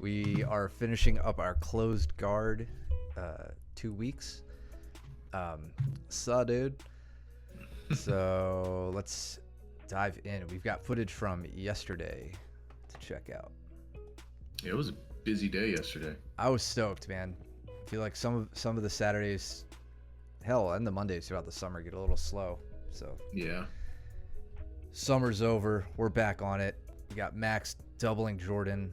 We are finishing up our closed guard 2 weeks. Dude. So let's dive in. We've got footage from yesterday to check out. It was a busy day yesterday. I was stoked, man. I feel like some of the Saturdays, hell, and the Mondays throughout the summer get a little slow. So Yeah. summer's over. We're back on it. We got Max doubling Jordan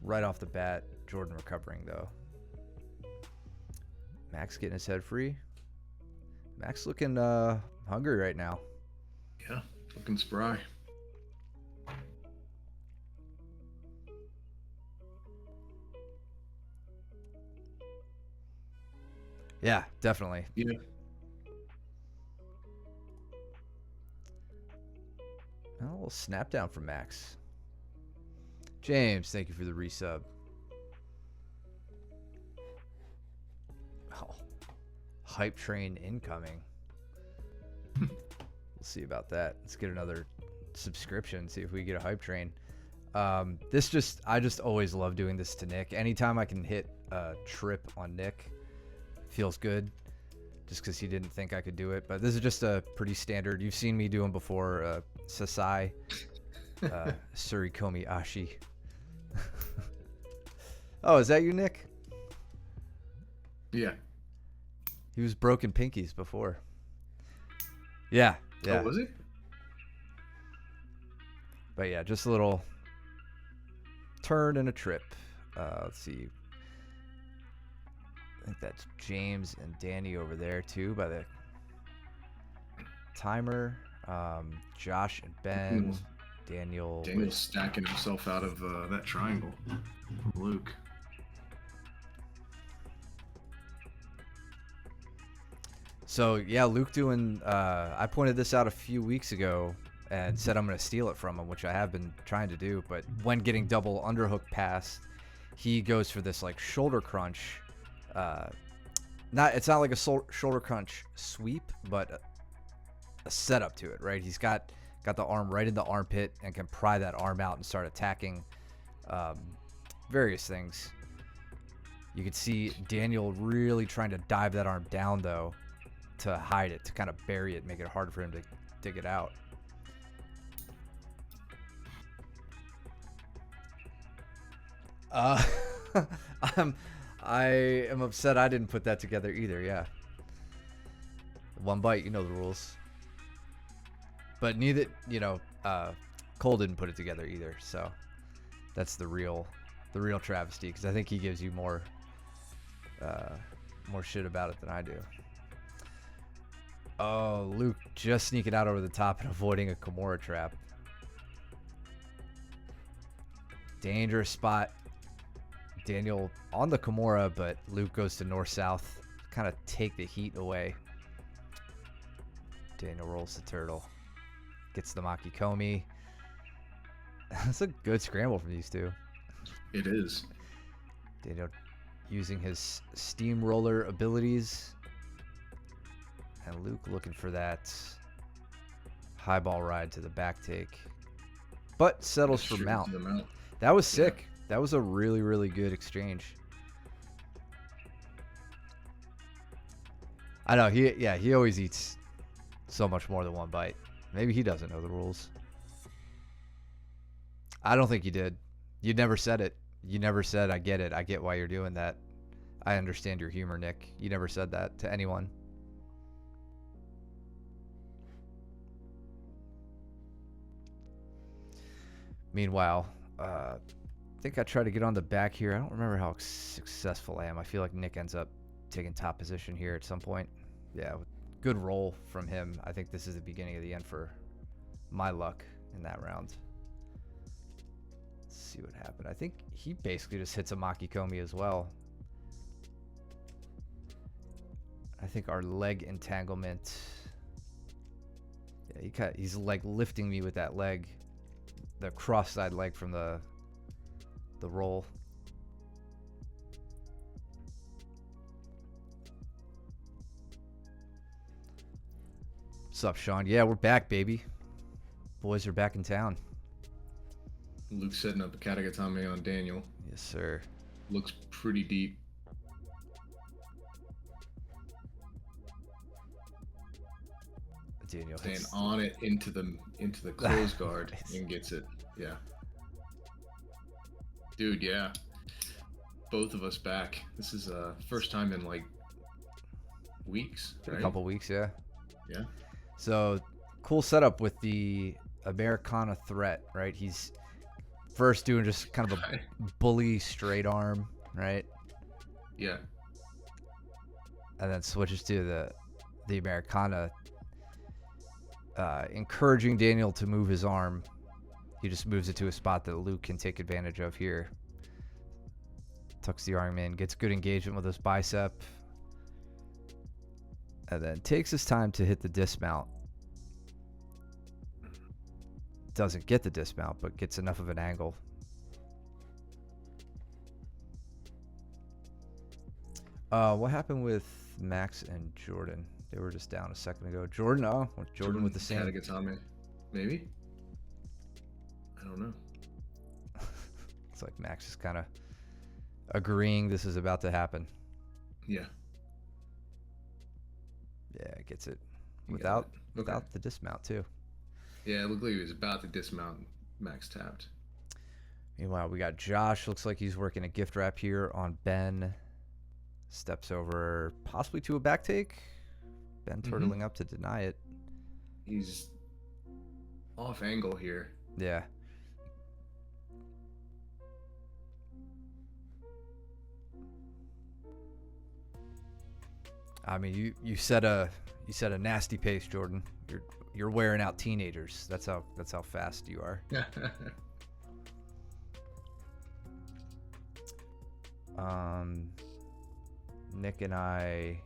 right off the bat. Jordan recovering, though. Max getting his head free. Max looking hungry right now. Yeah. Looking spry. Yeah, definitely. Yeah. A little snap down from Max. James, thank you for the resub. Oh, hype train incoming. We'll see about that. Let's get another subscription. See if we get a hype train. I just always love doing this to Nick. Anytime I can hit a trip on Nick, feels good. Just because he didn't think I could do it, but this is just a pretty standard. You've seen me do them before. Sasai, Surikomi Ashi. Oh, is that you, Nick? Yeah. He was broken pinkies before. Yeah. Oh, was he? But yeah, just a little turn and a trip. Let's see. I think that's James and Danny over there too by the timer. Josh and Ben. Daniel's stacking himself out of that triangle. Luke. So yeah, Luke doing. I pointed this out a few weeks ago and said I'm going to steal it from him, which I have been trying to do. But when getting double underhook pass, he goes for this like shoulder crunch. It's not like a shoulder crunch sweep, but a setup to it, right? He's got the arm right in the armpit and can pry that arm out and start attacking various things. You can see Daniel really trying to dive that arm down though to hide it, to kind of bury it, make it hard for him to dig it out. I am upset I didn't put that together either. Yeah, one bite, you know the rules. But neither, Cole didn't put it together either. So that's the real travesty, because I think he gives you more shit about it than I do. Oh, Luke just sneaking out over the top and avoiding a Kimura trap. Dangerous spot. Daniel on the Kimura, but Luke goes to north-south, kind of take the heat away. Daniel rolls the turtle. Gets the Makikomi. That's a good scramble from these two. It is. Daniel using his steamroller abilities. And Luke looking for that high ball ride to the back take. But settles for mount. That was sick. Yeah. That was a really, really good exchange. I know, he always eats so much more than one bite. Maybe he doesn't know the rules. I don't think you did. You never said it. You never said, I get it. I get why you're doing that. I understand your humor, Nick. You never said that to anyone. Meanwhile, I think I tried to get on the back here. I don't remember how successful I am. I feel like Nick ends up taking top position here at some point. Yeah, good roll from him. I think this is the beginning of the end for my luck in that round. Let's see what happened. I think he basically just hits a Makikomi as well. I think our leg entanglement. Yeah, he's like lifting me with that leg, the cross-side leg from the roll. What's up, Sean? Yeah, we're back, baby. Boys are back in town. Luke setting up a Katagatame on Daniel. Yes, sir. Looks pretty deep. Daniel Staying hits. on it into the close guard Nice. and gets it. Yeah. Dude, yeah. Both of us back. This is first time in like weeks. Been Right? a couple weeks, yeah. Yeah. So cool setup with the Americana threat, right? He's first doing just kind of a bully straight arm, right? Yeah. And then switches to the Americana, encouraging Daniel to move his arm. He just moves it to a spot that Luke can take advantage of here. Tucks the arm in, gets good engagement with his bicep, and then takes his time to hit the dismount. Doesn't get the dismount, but gets enough of an angle. What happened with Max and Jordan? They were just down a second ago. Jordan, Jordan with the same. Katagatame. Maybe? I don't know. It's like Max is kind of agreeing this is about to happen. Yeah. Yeah, gets it You got without it. Okay. without the dismount too. Yeah, it looked like he was about to dismount. Max tapped. Meanwhile, we got Josh. Looks like he's working a gift wrap here on Ben. Steps over possibly to a back take. Ben turtling up to deny it. He's off angle here. Yeah. I mean, you set a nasty pace, Jordan. You're wearing out teenagers. That's how fast you are. Nick and I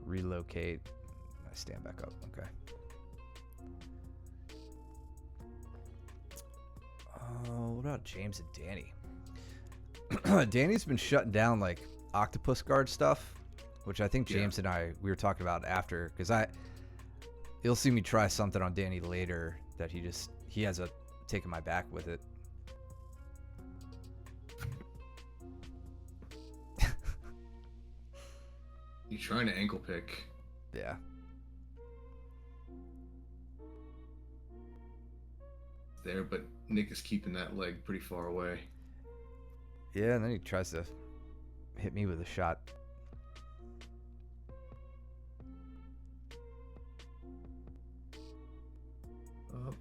relocate. I stand back up. Okay. What about James and Danny? Danny's been shutting down like octopus guard stuff, which I think James and we were talking about after, because you'll see me try something on Danny later that he has a taking my back with it. You trying to ankle pick? Yeah. There, but Nick is keeping that leg pretty far away. Yeah, and then he tries to hit me with a shot. Up.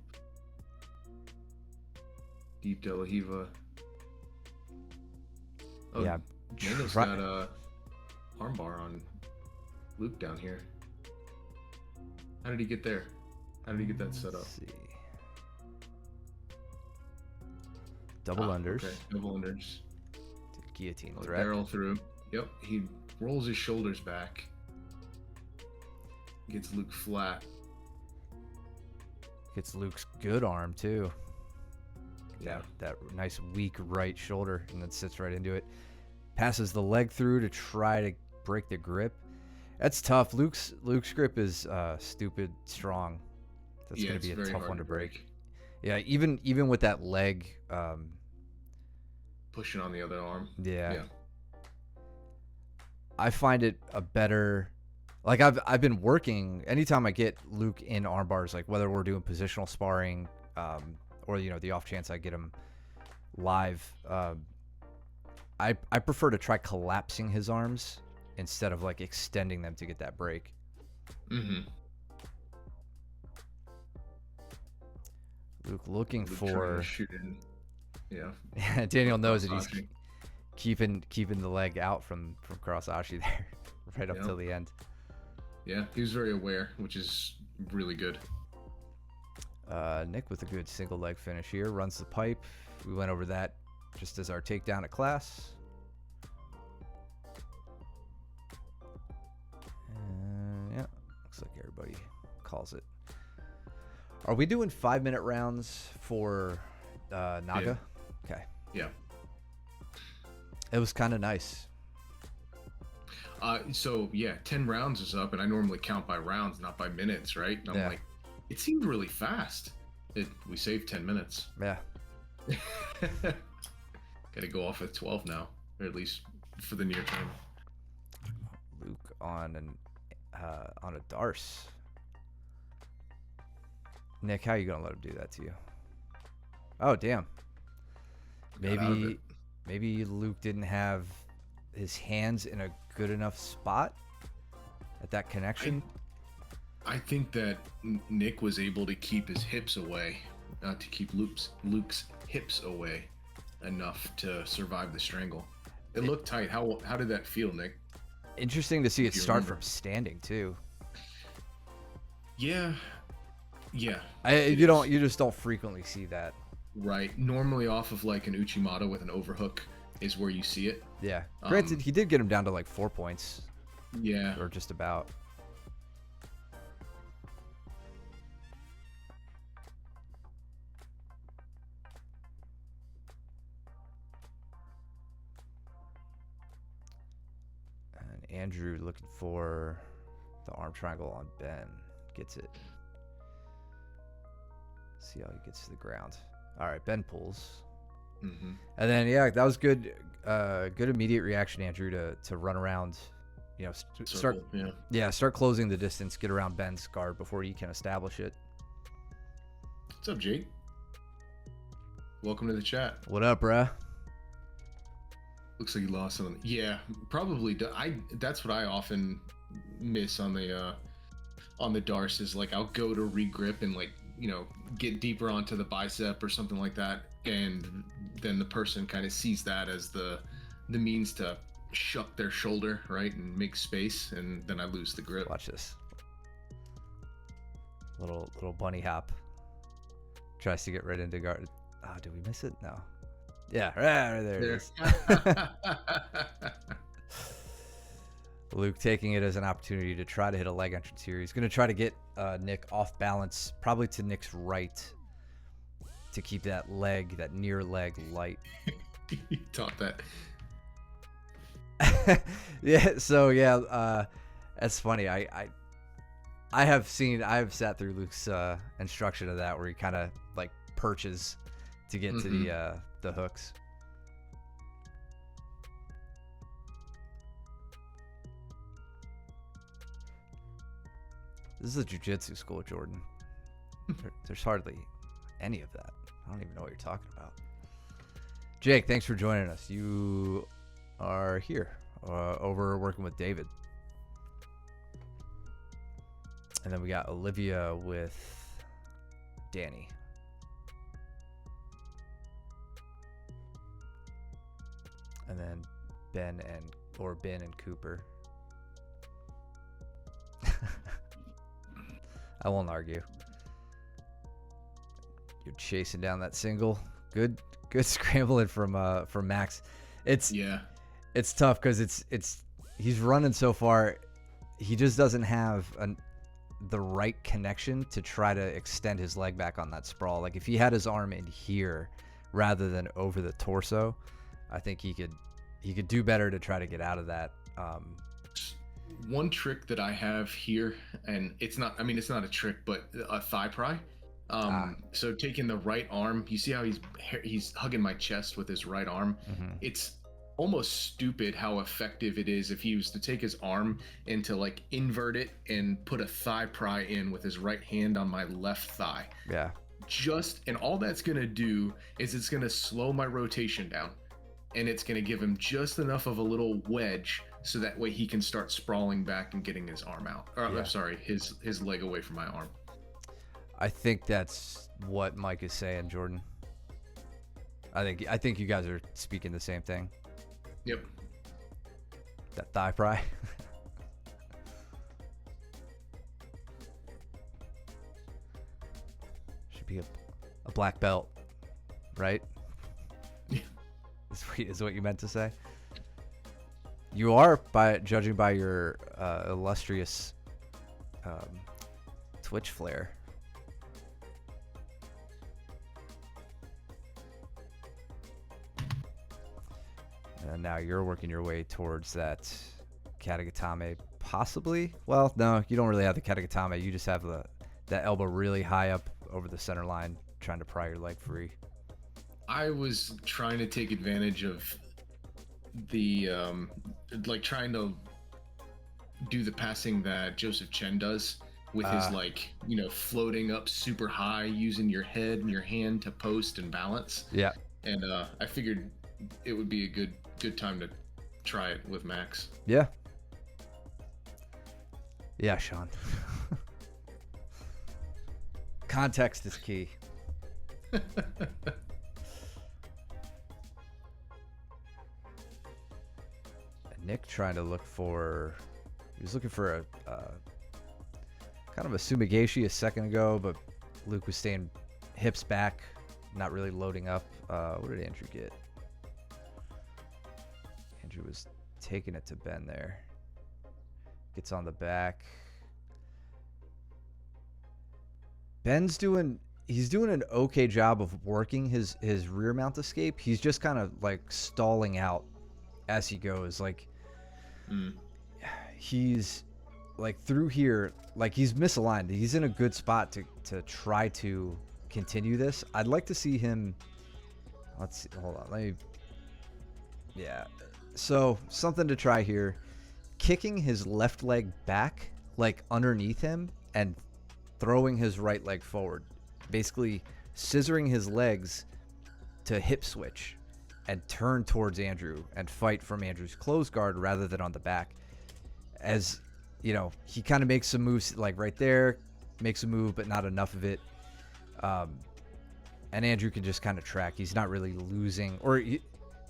Deep De La Hiva. Oh, Yeah. Daniel's Try- got a armbar on Luke down here. How did he get there? How did he get that set up? Let's see. Double unders. Okay, double unders. Guillotine Oh, threat. barrel through. Yep, he rolls his shoulders back. Gets Luke flat. Gets Luke's good arm too. Yeah. That nice weak right shoulder, and then sits right into it. Passes the leg through to try to break the grip. That's tough. Luke's grip is stupid strong. That's Yeah, gonna it's be a very tough hard one to to break. Yeah, even with that leg, Pushing on the other arm. yeah. Yeah. I find it a better, like I've been working anytime I get Luke in arm bars, like whether we're doing positional sparring, or the off chance I get him live, I prefer to try collapsing his arms instead of like extending them to get that break. Mm-hmm. Luke looking Luke trying for to shoot in. Yeah. Daniel knows that he's Cross-ashi. keeping the leg out from Cross-ashi there, right up Yep. till the end. Yeah, he was very aware, which is really good. Nick with a good single leg finish here, runs the pipe. We went over that just as our takedown at class. Yeah, looks like everybody calls it. Are we doing 5-minute rounds for Naga? Okay. Yeah. It was kind of nice. So yeah, 10 rounds is up, and I normally count by rounds, not by minutes, right? And I'm Yeah. like, it seemed really fast. We saved 10 minutes. Yeah. Gotta go off with 12 now, or at least for the near term. Luke on a Darce. Nick, how you gonna let him do that to you? Oh damn. Got out of it. Maybe Luke didn't have his hands in a good enough spot at that connection. I think that Nick was able to keep his hips away, to keep Luke's hips away enough to survive the strangle. It looked tight. How did that feel, Nick? Interesting to see it you start remember. from standing too. Yeah. You is. just don't frequently see that. Right. Normally off of like an Uchimata with an overhook is where you see it. Yeah. Granted, he did get him down to like 4 points, Yeah. or just about. And Andrew looking for the arm triangle on Ben. Gets it. See how he gets to the ground. All right, Ben pulls. Mm-hmm. And then, yeah, that was good. Good immediate reaction, Andrew, to run around. You know, start start closing the distance, get around Ben's guard before you can establish it. What's up, Jake? Welcome to the chat. What up, bruh? Looks like you lost something. Yeah, probably. That's what I often miss on the Darce is like I'll go to regrip and like get deeper onto the bicep or something like that, and then the person kind of sees that as the means to shuck their shoulder, right, and make space, and then I lose the grip. Watch this. Little bunny hop. Tries to get right into guard. Oh, did we miss it? No. Yeah, right there it is. Luke taking it as an opportunity to try to hit a leg entrance here. He's going to try to get Nick off balance, probably to Nick's right, to keep that near leg light. You taught that. Yeah, so yeah, that's funny. I have sat through Luke's instruction of that, where he kind of like perches to get to the hooks. This is a jiu-jitsu school, Jordan. There's hardly any of that. I don't even know what you're talking about. Jake, thanks for joining us. You are here over working with David. And then we got Olivia with Danny. And then Ben and Cooper. I won't argue. You're chasing down that single. Good scrambling from Max. It's tough because he's running so far. He just doesn't have the right connection to try to extend his leg back on that sprawl. Like if he had his arm in here rather than over the torso, I think he could do better to try to get out of that. One trick that I have here, and it's not a trick, but a thigh pry. So taking the right arm, you see how he's hugging my chest with his right arm. It's almost stupid how effective it is if he was to take his arm and to like invert it and put a thigh pry in with his right hand on my left thigh. Yeah. And all that's gonna do is it's gonna slow my rotation down, and it's gonna give him just enough of a little wedge so that way he can start sprawling back and getting his arm out. I'm sorry, his leg away from my arm. I think that's what Mike is saying, Jordan. I think you guys are speaking the same thing. Yep. That thigh pry. Should be a black belt, right? Yeah. Is what you meant to say. You are, judging by your illustrious Twitch flare. And now you're working your way towards that Katagatame, possibly. Well, no, you don't really have the Katagatame. You just have that elbow really high up over the center line, trying to pry your leg free. I was trying to take advantage of the like trying to do the passing that Joseph Chen does with his Uh, like, floating up super high using your head and your hand to post and balance. yeah. And I figured it would be a good time to try it with Max. Yeah. Yeah, Sean. Context is key. Nick trying to look for. He was looking for a kind of a Sumigashi a second ago, but Luke was staying hips back, not really loading up. What did Andrew get? Andrew was taking it to Ben there. Gets on the back. Ben's he's doing an okay job of working his rear mount escape. He's just kind of like stalling out as he goes. Like he's like through here, like he's misaligned. He's in a good spot to try to continue this. I'd like to see him. Let's see. Hold on. Let me. Yeah. So something to try here. Kicking his left leg back, like underneath him, and throwing his right leg forward. Basically scissoring his legs to hip switch and turn towards Andrew and fight from Andrew's close guard rather than on the back. As you know, he kind of makes some moves like right there, makes a move, but not enough of it. And Andrew can just kind of track. He's not really losing, or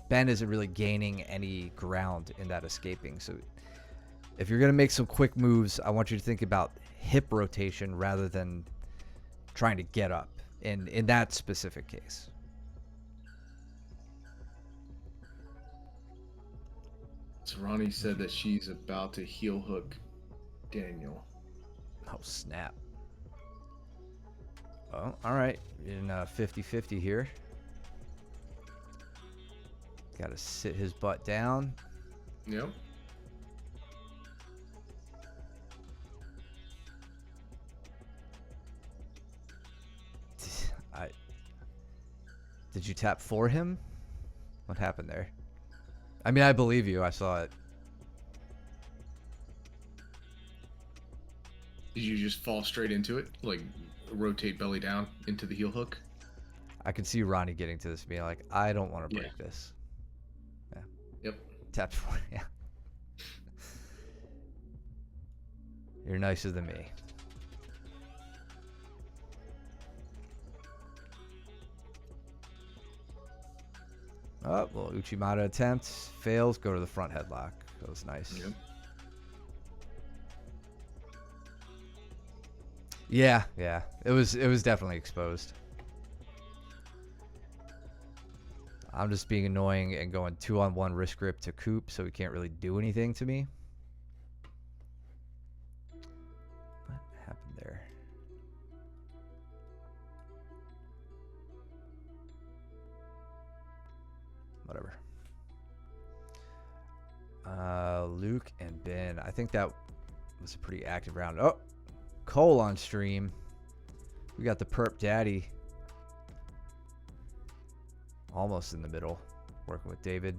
Ben isn't really gaining any ground in that escaping. So if you're going to make some quick moves, I want you to think about hip rotation rather than trying to get up in that specific case. So Ronnie said that she's about to heel hook Daniel. Oh, snap. Oh, all right. In 50-50 here. Got to sit his butt down. Yep. Did you tap for him? What happened there? I mean, I believe you. I saw it. Did you just fall straight into it? Like rotate belly down into the heel hook? I can see Ronnie getting to this being like, I don't want to break this. Yeah. Yep. Tapped for it. Yeah. You're nicer than me. Oh, well, Uchimata attempt fails. Go to the front headlock. That was nice. Yep. Yeah. It was definitely exposed. I'm just being annoying and going 2-on-1 wrist grip to Coop, so he can't really do anything to me. What happened there? Whatever. Luke and Ben. I think that was a pretty active round. Oh, Cole on stream. We got the Perp Daddy. Almost in the middle. Working with David.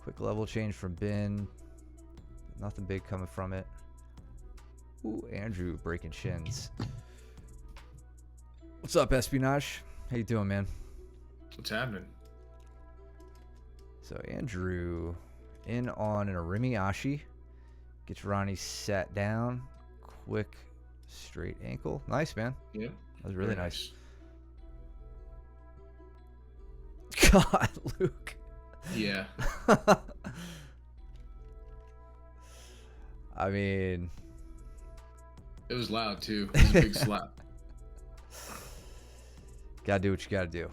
Quick level change from Ben. Nothing big coming from it. Ooh, Andrew breaking shins. What's up, Espionage? How you doing, man? What's happening? So Andrew in on an Arimi Ashi. Gets Ronnie sat down. Quick straight ankle. Nice, man. Yeah. That was really Very nice. God, Luke. Yeah. I mean, It was loud too. It was a big slap. gotta do what you gotta do.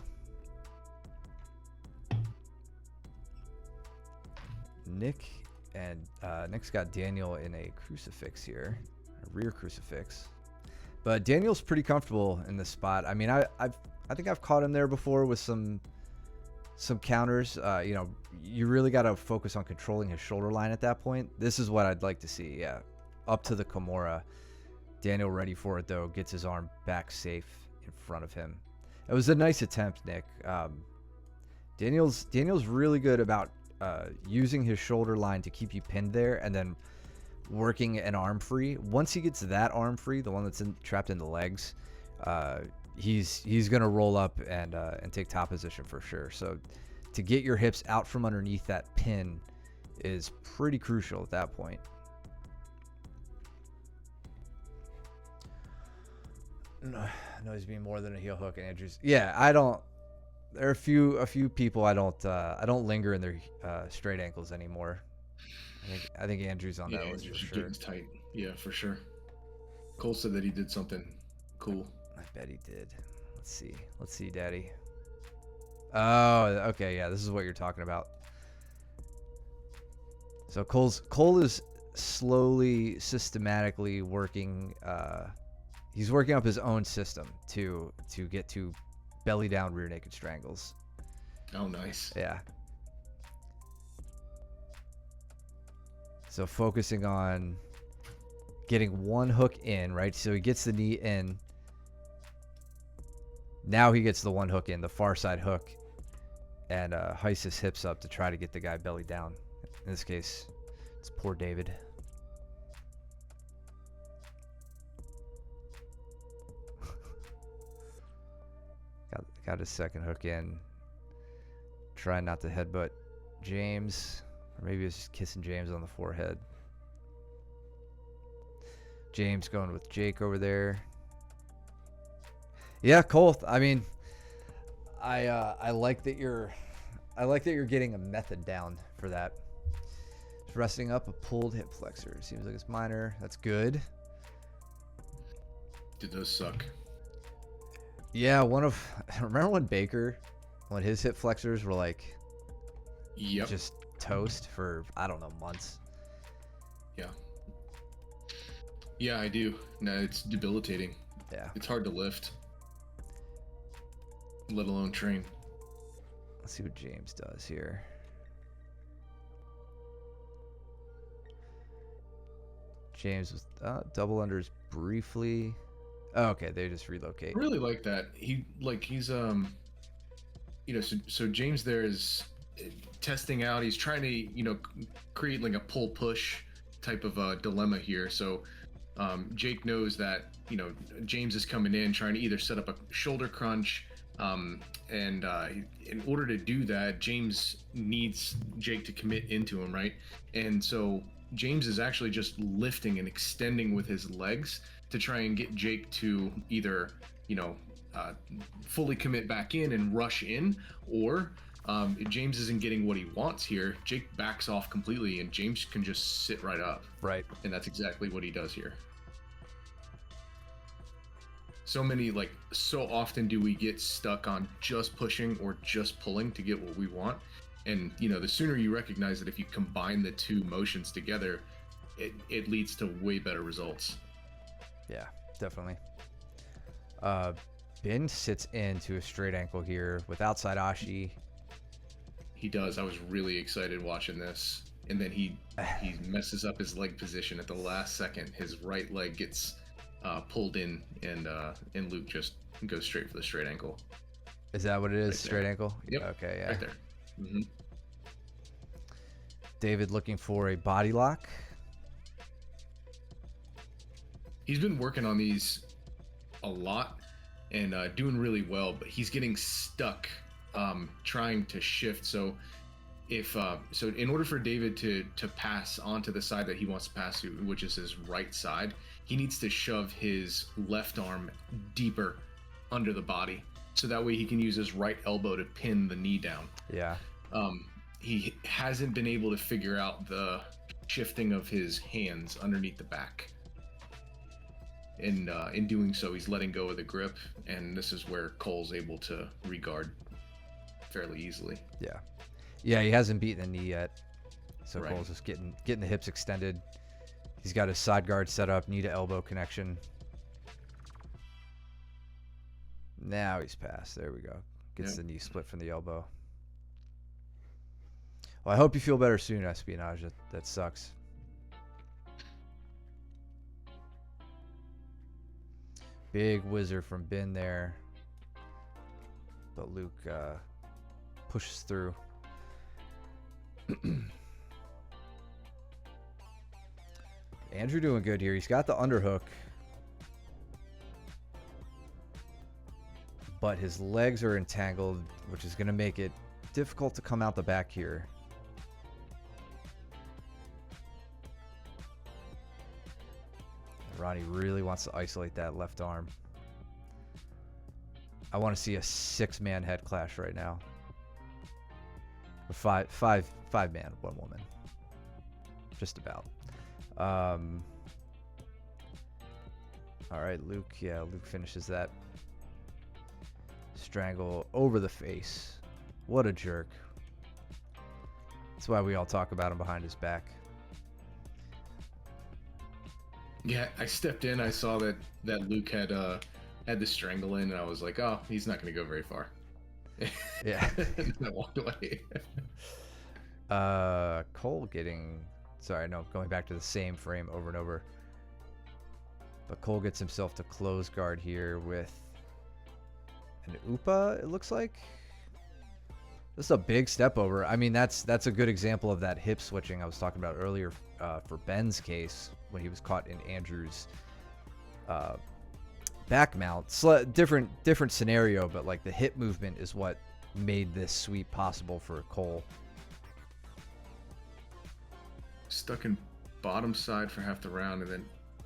Nick's got Daniel in a crucifix here, a rear crucifix. But Daniel's pretty comfortable in this spot. I mean, I think I've caught him there before with some counters. You know, you really got to focus on controlling his shoulder line at that point. This is what I'd like to see. Yeah, up to the Kimura Daniel ready for it though, gets his arm back safe in front of him. It was a nice attempt, Nick. Daniel's really good about using his shoulder line to keep you pinned there, and then working an arm free. Once he gets that arm free, the one that's trapped in the legs, he's gonna roll up and take top position for sure. So to get your hips out from underneath that pin is pretty crucial at that point. No, he's being more than a heel hook, and Andrews. Yeah, I don't. There are a few people I don't linger in their straight ankles anymore. I think Andrew's on that list for sure. Getting tight. Yeah, for sure. Cole said that he did something cool. I bet he did. Let's see, Daddy. Oh, okay, yeah, this is what you're talking about. So Cole is slowly, systematically working. He's working up his own system to get to belly down rear naked strangles. Oh, nice. Yeah. So focusing on getting one hook in, right? So he gets the knee in. Now he gets the one hook in, the far side hook, and heists his hips up to try to get the guy belly down. In this case, it's poor David. Got his second hook in. Trying not to headbutt James. Or maybe it's just kissing James on the forehead. James going with Jake over there. Yeah, Cole. I mean, I like that you're getting a method down for that. Just resting up a pulled hip flexor. Seems like it's minor. That's good. It does suck. Yeah, remember when Baker, when his hip flexors were like, yep, just toast for, I don't know, months. Yeah, I do. No, it's debilitating. Yeah, it's hard to lift, let alone train. Let's see what James does here. James was double unders briefly. Oh, okay, they just relocate. I really like that. He's so James there is testing out. He's trying to create like a pull push type of dilemma here. So Jake knows that James is coming in trying to either set up a shoulder crunch, and in order to do that, James needs Jake to commit into him, right? And so James is actually just lifting and extending with his legs to try and get Jake to either fully commit back in and rush in, or if James isn't getting what he wants here, Jake backs off completely and James can just sit right up. Right. And that's exactly what he does here. So often do we get stuck on just pushing or just pulling to get what we want. And the sooner you recognize that if you combine the two motions together, it leads to way better results. Yeah, definitely. Ben sits into a straight ankle here with outside Ashi. He does. I was really excited watching this. And then he messes up his leg position at the last second. His right leg gets pulled in, and Luke just goes straight for the straight ankle. Is that what it is? Right straight there. ankle? Yep. Okay, yeah. Right there. Mm-hmm. David looking for a body lock. He's been working on these a lot and doing really well, but he's getting stuck trying to shift. So in order for David to pass onto the side that he wants to pass to, which is his right side, he needs to shove his left arm deeper under the body, so that way he can use his right elbow to pin the knee down. Yeah. He hasn't been able to figure out the shifting of his hands underneath the back. And in doing so, he's letting go of the grip, and this is where Cole's able to regard fairly easily. Yeah. Yeah, he hasn't beaten the knee yet. So Right. Cole's just getting the hips extended. He's got his side guard set up, knee to elbow connection. Now he's passed. There we go. Gets Yep. the knee split from the elbow. Well, I hope you feel better soon, Espionage. That sucks. Big whizzer from Bin there. But Luke pushes through. Andrew doing good here. He's got the underhook. But his legs are entangled, which is going to make it difficult to come out the back here. Ronnie really wants to isolate that left arm. I want to see a 6-man head clash right now. Or five man, 1 woman. Just about. All right, Luke. Yeah, Luke finishes that. Strangle over the face. What a jerk. That's why we all talk about him behind his back. Yeah, I stepped in. I saw that Luke had the strangle in, and I was like, oh, he's not going to go very far. Yeah. And I walked away. Cole getting... Sorry, no, going back to the same frame over and over. But Cole gets himself to close guard here with an Upa, it looks like. This is a big step over. I mean, that's a good example of that hip switching I was talking about earlier for Ben's case when he was caught in Andrew's back mount. Different scenario, but like the hip movement is what made this sweep possible for Cole. Stuck in bottom side for half the round and then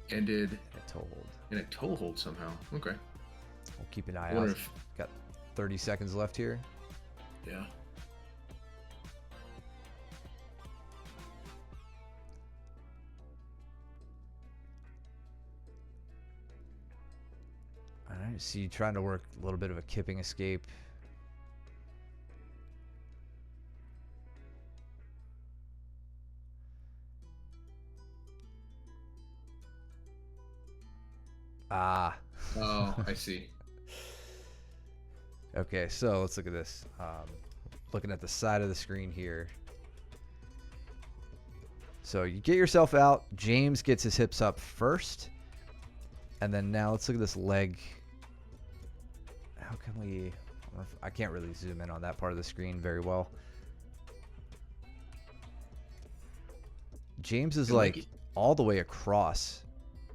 ended A toe hold. in a toe hold somehow. Okay. We'll keep an eye out. Got 30 seconds left here. Yeah. All right, see, trying to work a little bit of a kipping escape. Ah. Oh, I see. Okay, so let's look at this. Looking at the side of the screen here. So you get yourself out. James gets his hips up first. And then now let's look at this leg. How can we... I can't really zoom in on that part of the screen very well. James is like all the way across.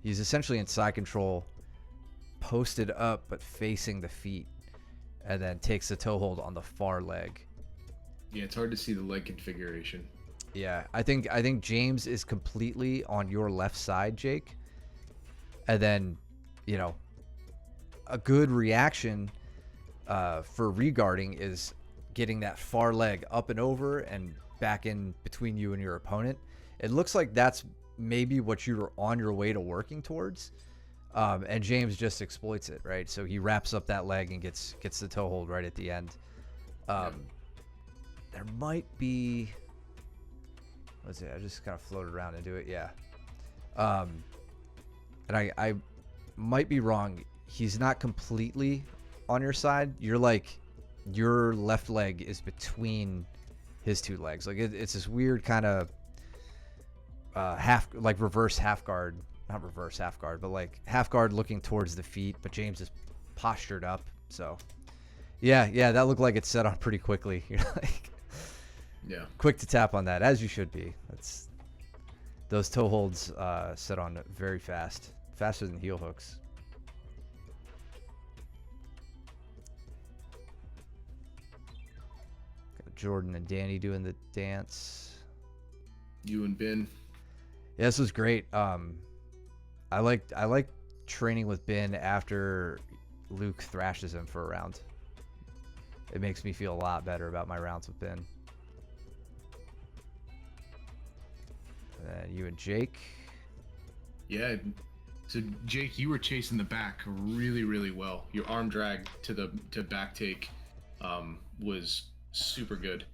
He's essentially in side control, posted up but facing the feet, and then takes the toe hold on the far leg. Yeah, it's hard to see the leg configuration. Yeah, I think James is completely on your left side, Jake. And then, you know, a good reaction for regarding is getting that far leg up and over and back in between you and your opponent. It looks like that's maybe what you were on your way to working towards. And James just exploits it, right? So he wraps up that leg and gets the toe hold right at the end. There might be... Let's see, I just kind of floated around into it, yeah. And I might be wrong. He's not completely on your side. You're like, your left leg is between his two legs. Like it's this weird kind of reverse half guard. Not reverse half guard, but like half guard looking towards the feet. But James is postured up. So, yeah, that looked like it set on pretty quickly. You're like... Yeah. Quick to tap on that, as you should be. That's those toe holds set on very fast, faster than heel hooks. Got Jordan and Danny doing the dance. You and Ben. Yeah, this was great. I like training with Ben after Luke thrashes him for a round. It makes me feel a lot better about my rounds with Ben. You and Jake. Yeah. So Jake, you were chasing the back really, really well. Your arm drag to back take was super good,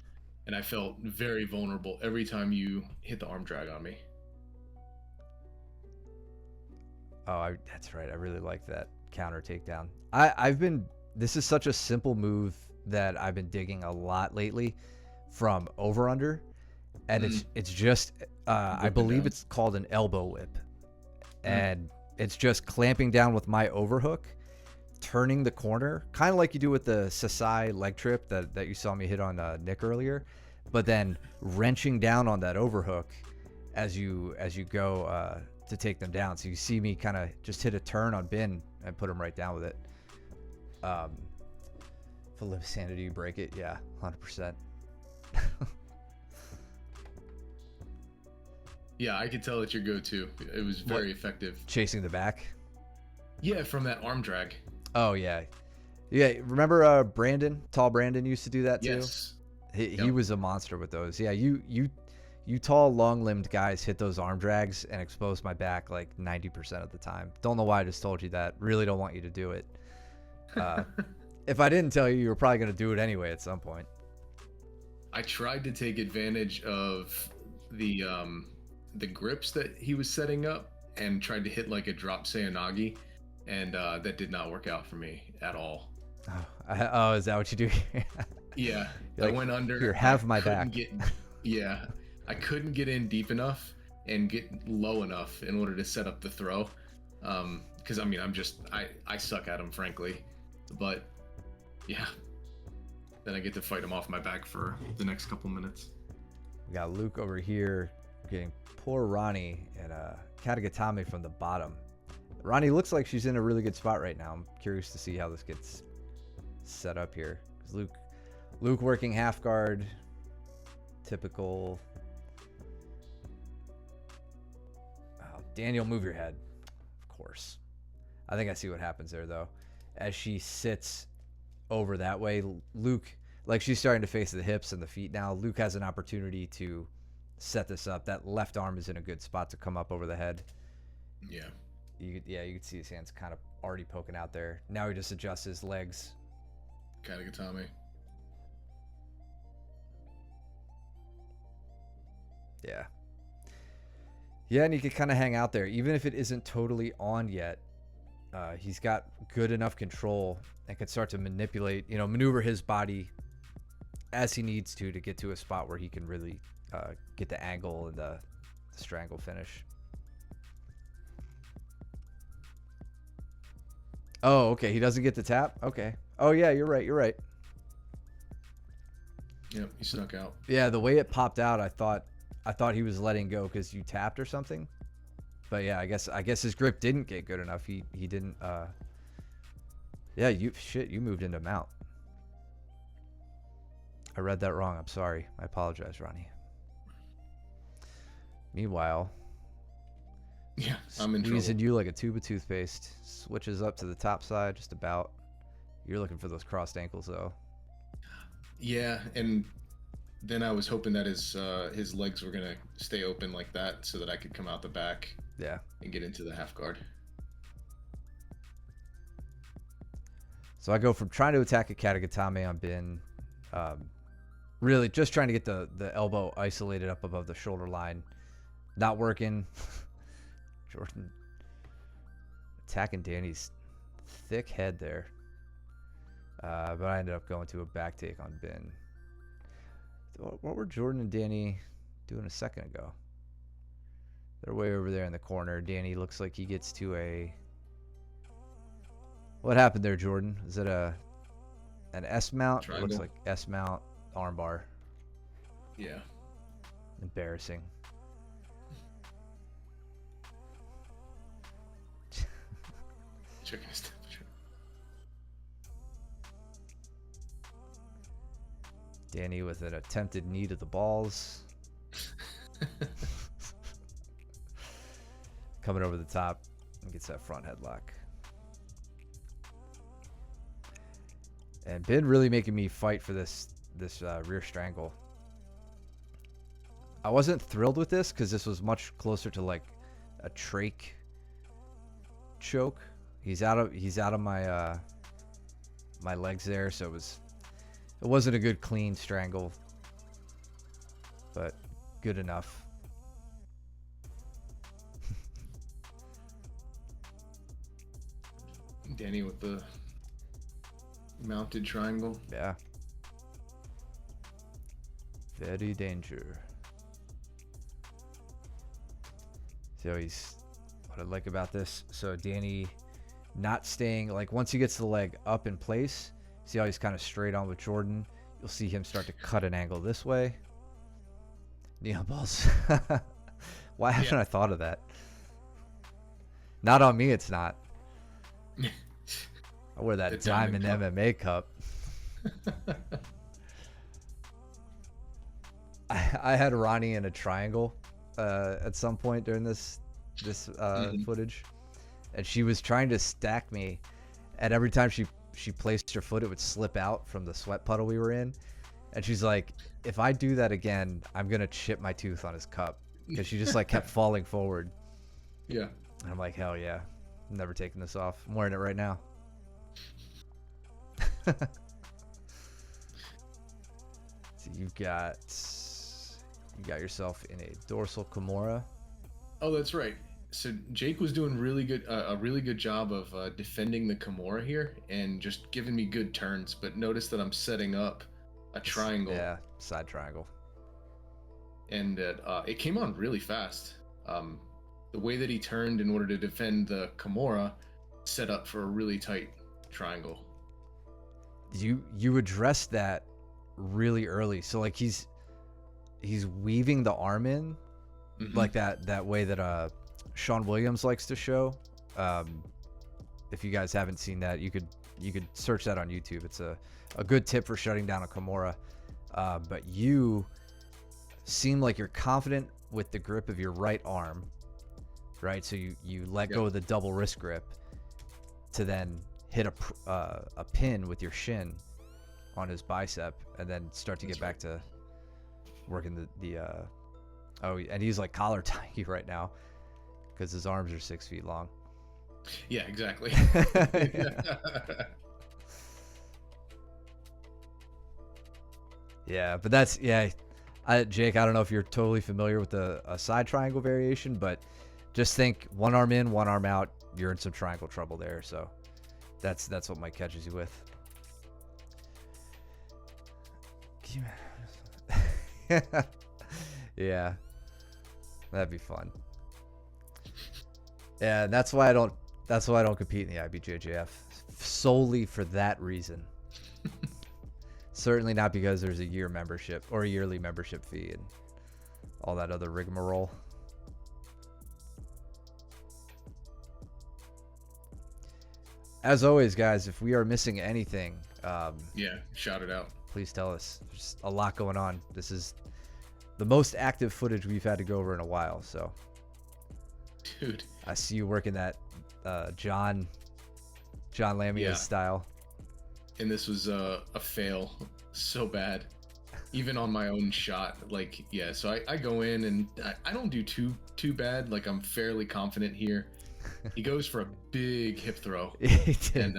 and I felt very vulnerable every time you hit the arm drag on me. Oh, that's right. I really like that counter takedown. This is such a simple move that I've been digging a lot lately from over under. And it's just, I believe it's called an elbow whip. And It's just clamping down with my overhook, turning the corner, kind of like you do with the Sasai leg trip that you saw me hit on Nick earlier, but then wrenching down on that overhook as you go to take them down. So you see me kind of just hit a turn on Bin and put him right down with it. For live sanity, you break it. Yeah, 100%. Yeah, I could tell it's your go-to. It was very effective. Chasing the back. Yeah, from that arm drag. Oh yeah, yeah. Remember Brandon? Tall Brandon used to do that too. Yes. He was a monster with those. Yeah, you tall, long-limbed guys hit those arm drags and expose my back like 90% of the time. Don't know why I just told you that. Really don't want you to do it. If I didn't tell you, you were probably gonna do it anyway at some point. I tried to take advantage of the grips that he was setting up and tried to hit like a drop Seoinage, and that did not work out for me at all. Oh, is that what you do? Yeah, like, I went under. Here, have my back. Yeah, I couldn't get in deep enough and get low enough in order to set up the throw. Because I mean, I suck at him, frankly. But yeah, then I get to fight him off my back for the next couple minutes. We got Luke over here getting poor Ronnie and Katagatame from the bottom. Ronnie looks like she's in a really good spot right now. I'm curious to see how this gets set up here. 'Cause Luke working half guard, typical. Oh, Daniel, move your head. Of course. I think I see what happens there though. As she sits over that way, Luke, like she's starting to face the hips and the feet now. Luke has an opportunity to set this up. That left arm is in a good spot to come up over the head. Yeah. You could see his hands kind of already poking out there. Now he just adjusts his legs. Katagatame. Yeah. Yeah, and he could kind of hang out there. Even if it isn't totally on yet, he's got good enough control and could start to manipulate, maneuver his body as he needs to get to a spot where he can really get the angle and the strangle finish. Oh, okay. He doesn't get the tap? Okay. Oh, yeah, you're right. Yep, he snuck out. Yeah, the way it popped out, I thought he was letting go because you tapped or something. But yeah, I guess his grip didn't get good enough. He didn't. Yeah, you moved into mount. I read that wrong. I'm sorry. I apologize, Ronnie. Meanwhile, yeah, I'm in trouble. Squeezing you like a tube of toothpaste. Switches up to the top side, just about. You're looking for those crossed ankles, though. Yeah, and then I was hoping that his legs were gonna stay open like that, so that I could come out the back. Yeah. And get into the half guard. So I go from trying to attack a Katagatame on Bin, really just trying to get the elbow isolated up above the shoulder line. Not working. Jordan attacking Danny's thick head there. But I ended up going to a back take on Bin. What were Jordan and Danny doing a second ago? They're way over there in the corner. Danny looks like he gets to a... What happened there, Jordan? Is it an S mount? Triangle. It looks like S mount armbar. Yeah. Embarrassing. Checking his temperature. Danny with an attempted knee to the balls. Coming over the top and gets that front headlock. And Bin really making me fight for this rear strangle. I wasn't thrilled with this because this was much closer to like a trach choke. He's out of my my legs there, so it wasn't a good clean strangle, but good enough. Danny with the mounted triangle. Yeah. Very danger. So what I like about this. So Danny not staying, like once he gets the leg up in place, see how he's kind of straight on with Jordan? You'll see him start to cut an angle this way. Neon balls. Why haven't I thought of that? Not on me, it's not. I wear that Diamond MMA cup. I had Ronnie in a triangle at some point during this footage, and she was trying to stack me, and every time she placed her foot, it would slip out from the sweat puddle we were in, and she's like, if I do that again, I'm gonna chip my tooth on his cup, because she just like kept falling forward. Yeah. And I'm like, hell yeah, I'm never taking this off. I'm wearing it right now. So you got yourself in a dorsal Kimura. Oh, that's right. So Jake was doing a really good job of defending the Kimura here and just giving me good turns. But notice that I'm setting up a triangle. Yeah, side triangle. And that it came on really fast. The way that he turned in order to defend the Kimura set up for a really tight triangle. You addressed that really early. So like he's weaving the arm in like that way that Sean Williams likes to show. If you guys haven't seen that, you could search that on YouTube. It's a good tip for shutting down a Kimura. But you seem like you're confident with the grip of your right arm, right? So you let go of the double wrist grip to then hit a pin with your shin on his bicep, and then start to get back to working the and he's like collar tying you right now because his arms are 6 feet long. Yeah, exactly. Yeah, but that's Jake, I don't know if you're totally familiar with a side triangle variation, but just think one arm in, one arm out, you're in some triangle trouble there. So that's what Mike catches you with. Yeah, that'd be fun. Yeah, that's why I don't compete in the IBJJF, solely for that reason. Certainly not because there's a year membership or a yearly membership fee and all that other rigmarole. As always, guys, if we are missing anything, shout it out. Please tell us. There's a lot going on. This is the most active footage we've had to go over in a while. So, dude, I see you working that John Lamia style. And this was a fail so bad, even on my own shot. Like, yeah, so I go in and I don't do too bad. Like, I'm fairly confident here. He goes for a big hip throw. He did. And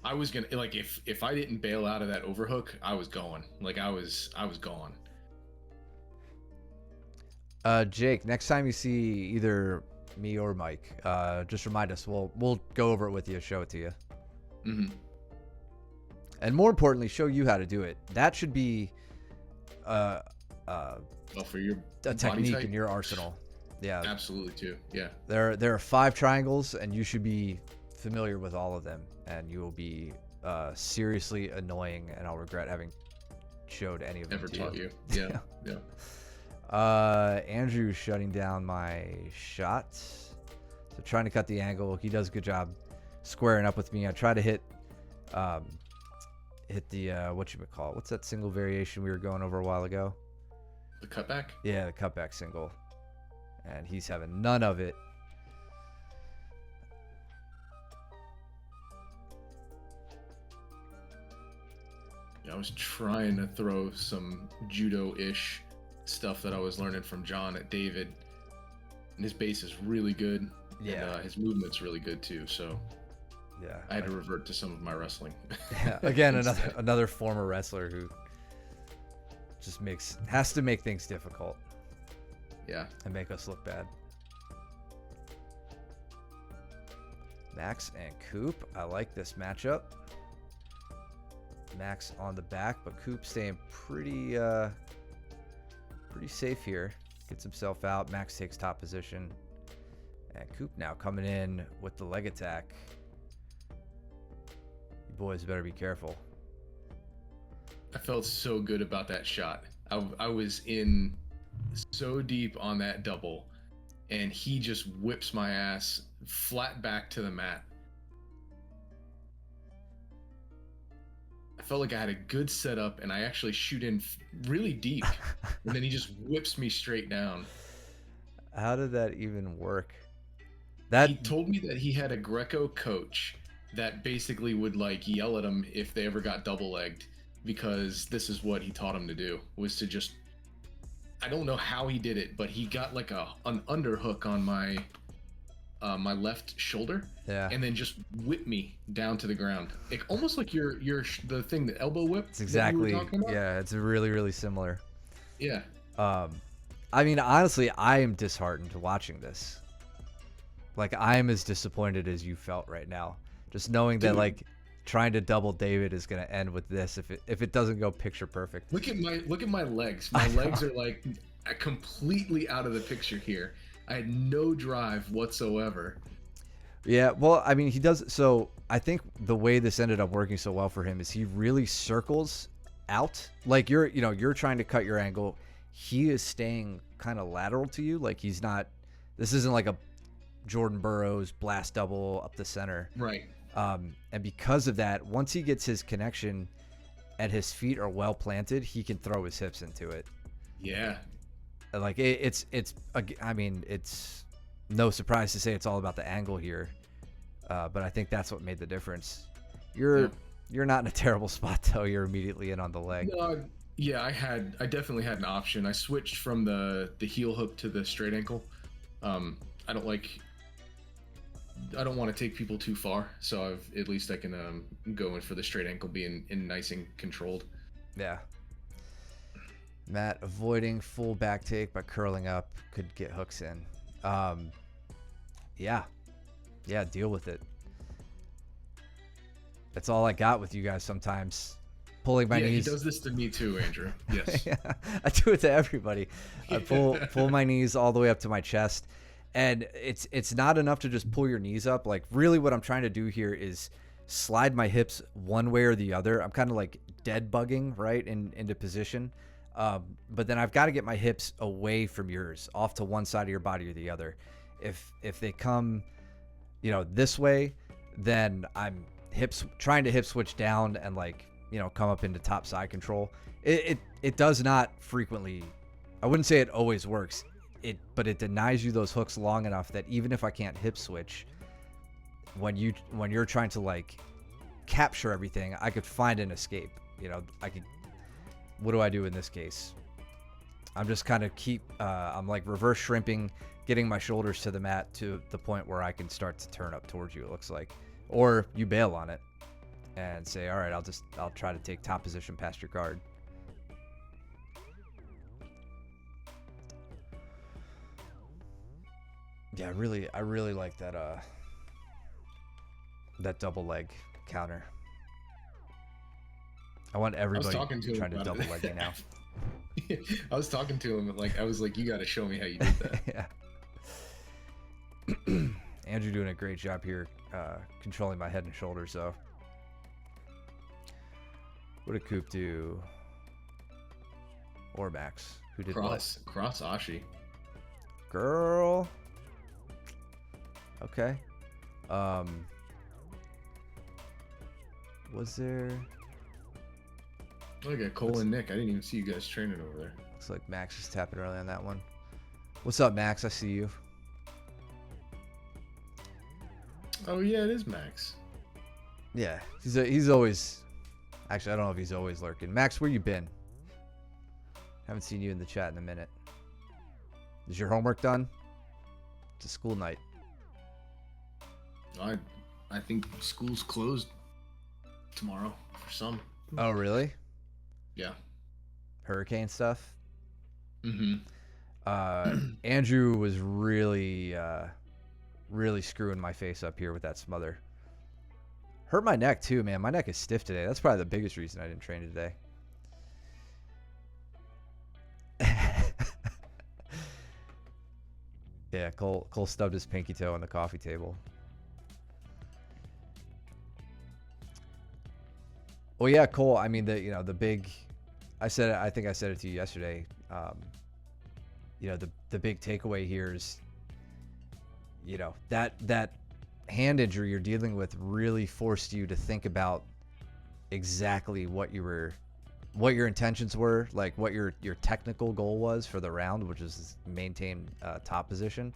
I was gonna, like, if I didn't bail out of that overhook, I was going. Like, I was gone. Jake, next time you see either me or Mike, just remind us. We'll go over it with you, show it to you. Mm-hmm. And more importantly, show you how to do it. That should be for your a technique in your arsenal. Yeah, absolutely too. Yeah, there are 5 triangles, and you should be familiar with all of them, and you will be seriously annoying, and I'll regret having showed any of them. Never taught you. Yeah, yeah. Andrew's shutting down my shot, so trying to cut the angle. He does a good job squaring up with me. I try to hit the whatchamacallit. What's that single variation we were going over a while ago? The cutback? Yeah, the cutback single. And he's having none of it. Yeah, I was trying to throw some judo-ish stuff that I was learning from John at David. And his base is really good. Yeah. And his movement's really good too, so yeah, I had to revert to some of my wrestling. Yeah, again, another former wrestler who just has to make things difficult. Yeah. And make us look bad. Max and Coop. I like this matchup. Max on the back, but Coop staying pretty safe here. Gets himself out. Max takes top position. And Coop now coming in with the leg attack. You boys better be careful. I felt so good about that shot. I was in so deep on that double, and he just whips my ass flat back to the mat. I felt like I had a good setup, and I actually shoot in really deep, and then he just whips me straight down. How did that even work? He told me that he had a Greco coach that basically would like yell at him if they ever got double legged, because this is what he taught him to do, was to just, I don't know how he did it, but he got like an underhook on my my left shoulder, Yeah. and then just whip me down to the ground, almost like the thing, the elbow whip. It's exactly. That you were talking about? Yeah, it's really, really similar. Yeah. I mean, honestly, I am disheartened watching this. Like, I am as disappointed as you felt right now, just knowing that like trying to double David is going to end with this if it doesn't go picture perfect. Look at my legs. My legs are like completely out of the picture here. I had no drive whatsoever. Yeah, well, I mean, he does. So I think the way this ended up working so well for him is he really circles out. Like you're trying to cut your angle. He is staying kind of lateral to you. Like he's not. This isn't like a Jordan Burroughs blast double up the center. Right. And because of that, once he gets his connection and his feet are well planted, he can throw his hips into it. Yeah. Like it's I mean, it's no surprise to say it's all about the angle here. But I think that's what made the difference. You're not in a terrible spot though. You're immediately in on the leg. Yeah, I definitely had an option. I switched from the heel hook to the straight ankle. I don't want to take people too far, so at least I can go in for the straight ankle, being nice and controlled. Yeah. Matt avoiding full back take by curling up could get hooks in. Yeah, deal with it. That's all I got with you guys sometimes. Pulling my knees. He does this to me too, Andrew. Yes. Yeah, I do it to everybody. I pull my knees all the way up to my chest. And it's not enough to just pull your knees up. Like really what I'm trying to do here is slide my hips one way or the other. I'm kind of like dead bugging right into position. But then I've got to get my hips away from yours, off to one side of your body or the other. If they come, this way, then I'm trying to hip switch down and like, come up into top side control. It does not frequently. I wouldn't say it always works. But it denies you those hooks long enough that even if I can't hip switch, when you're trying to like capture everything, I could find an escape. What do I do in this case? I'm just kind of I'm like reverse shrimping, getting my shoulders to the mat to the point where I can start to turn up towards you, it looks like. Or you bail on it and say, all right, I'll try to take top position past your guard. Yeah, I really like that double leg counter. I want everybody trying to double leg me now. I was talking to him, I was like, you got to show me how you did that. Yeah. Andrew doing a great job here, controlling my head and shoulders, though. What did Coop do? Or Max? Who did Cross Ashi. Girl. Okay. Was there... Look at Cole and Nick. I didn't even see you guys training over there. Looks like Max is tapping early on that one. What's up, Max? I see you. Oh yeah, it is Max. Yeah, he's always... Actually, I don't know if he's always lurking. Max, where you been? Haven't seen you in the chat in a minute. Is your homework done? It's a school night. I think school's closed tomorrow for some. Oh, really? Yeah. Hurricane stuff? Mm-hmm. Andrew was really screwing my face up here with that smother. Hurt my neck too, man. My neck is stiff today. That's probably the biggest reason I didn't train today. Yeah, Cole stubbed his pinky toe on the coffee table. Well, yeah, Cole. I mean, the big. I think I said it to you yesterday. The big takeaway here is, that hand injury you're dealing with really forced you to think about exactly what your intentions were, like what your technical goal was for the round, which is maintain top position.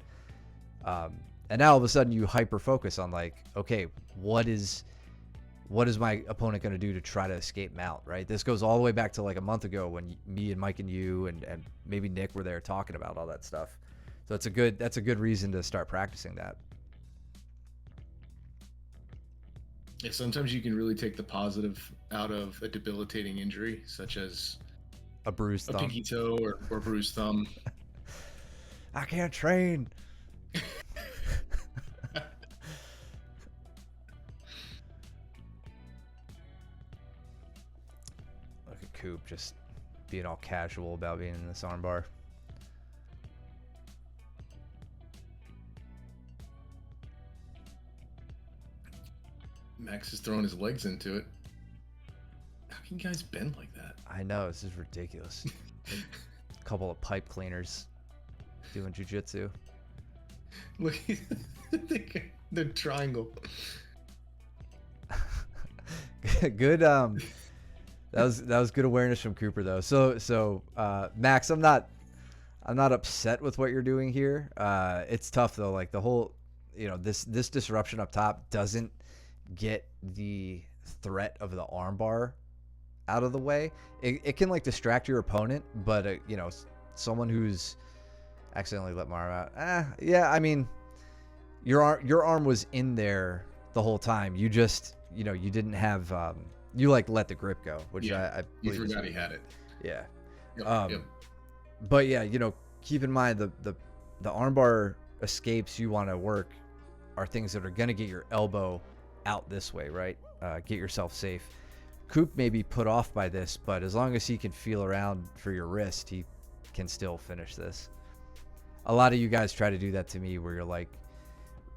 And now all of a sudden you hyper focus on like, okay, what is my opponent going to do to try to escape Mount, right? This goes all the way back to like a month ago when me and Mike and you and maybe Nick were there talking about all that stuff. So that's a good reason to start practicing that. Yeah, sometimes you can really take the positive out of a debilitating injury, such as a bruised thumb, pinky toe, or bruised thumb. I can't train. Look at Coop just being all casual about being in this armbar. Max is throwing his legs into it. How can you guys bend like that? I know, this is ridiculous. A couple of pipe cleaners doing jiu-jitsu. Look, the triangle. Good. That was good awareness from Cooper though. So Max, I'm not upset with what you're doing here. It's tough though. Like the whole, this disruption up top doesn't get the threat of the armbar out of the way. It can like distract your opponent, but someone who's accidentally let my arm out. Yeah, I mean, your arm was in there the whole time. You just, you didn't have, you like let the grip go, which I you forgot he had it. Yeah. Yep. But yeah, keep in mind the armbar escapes you want to work are things that are going to get your elbow out this way, right? Get yourself safe. Coop may be put off by this, but as long as he can feel around for your wrist, he can still finish this. A lot of you guys try to do that to me where you're like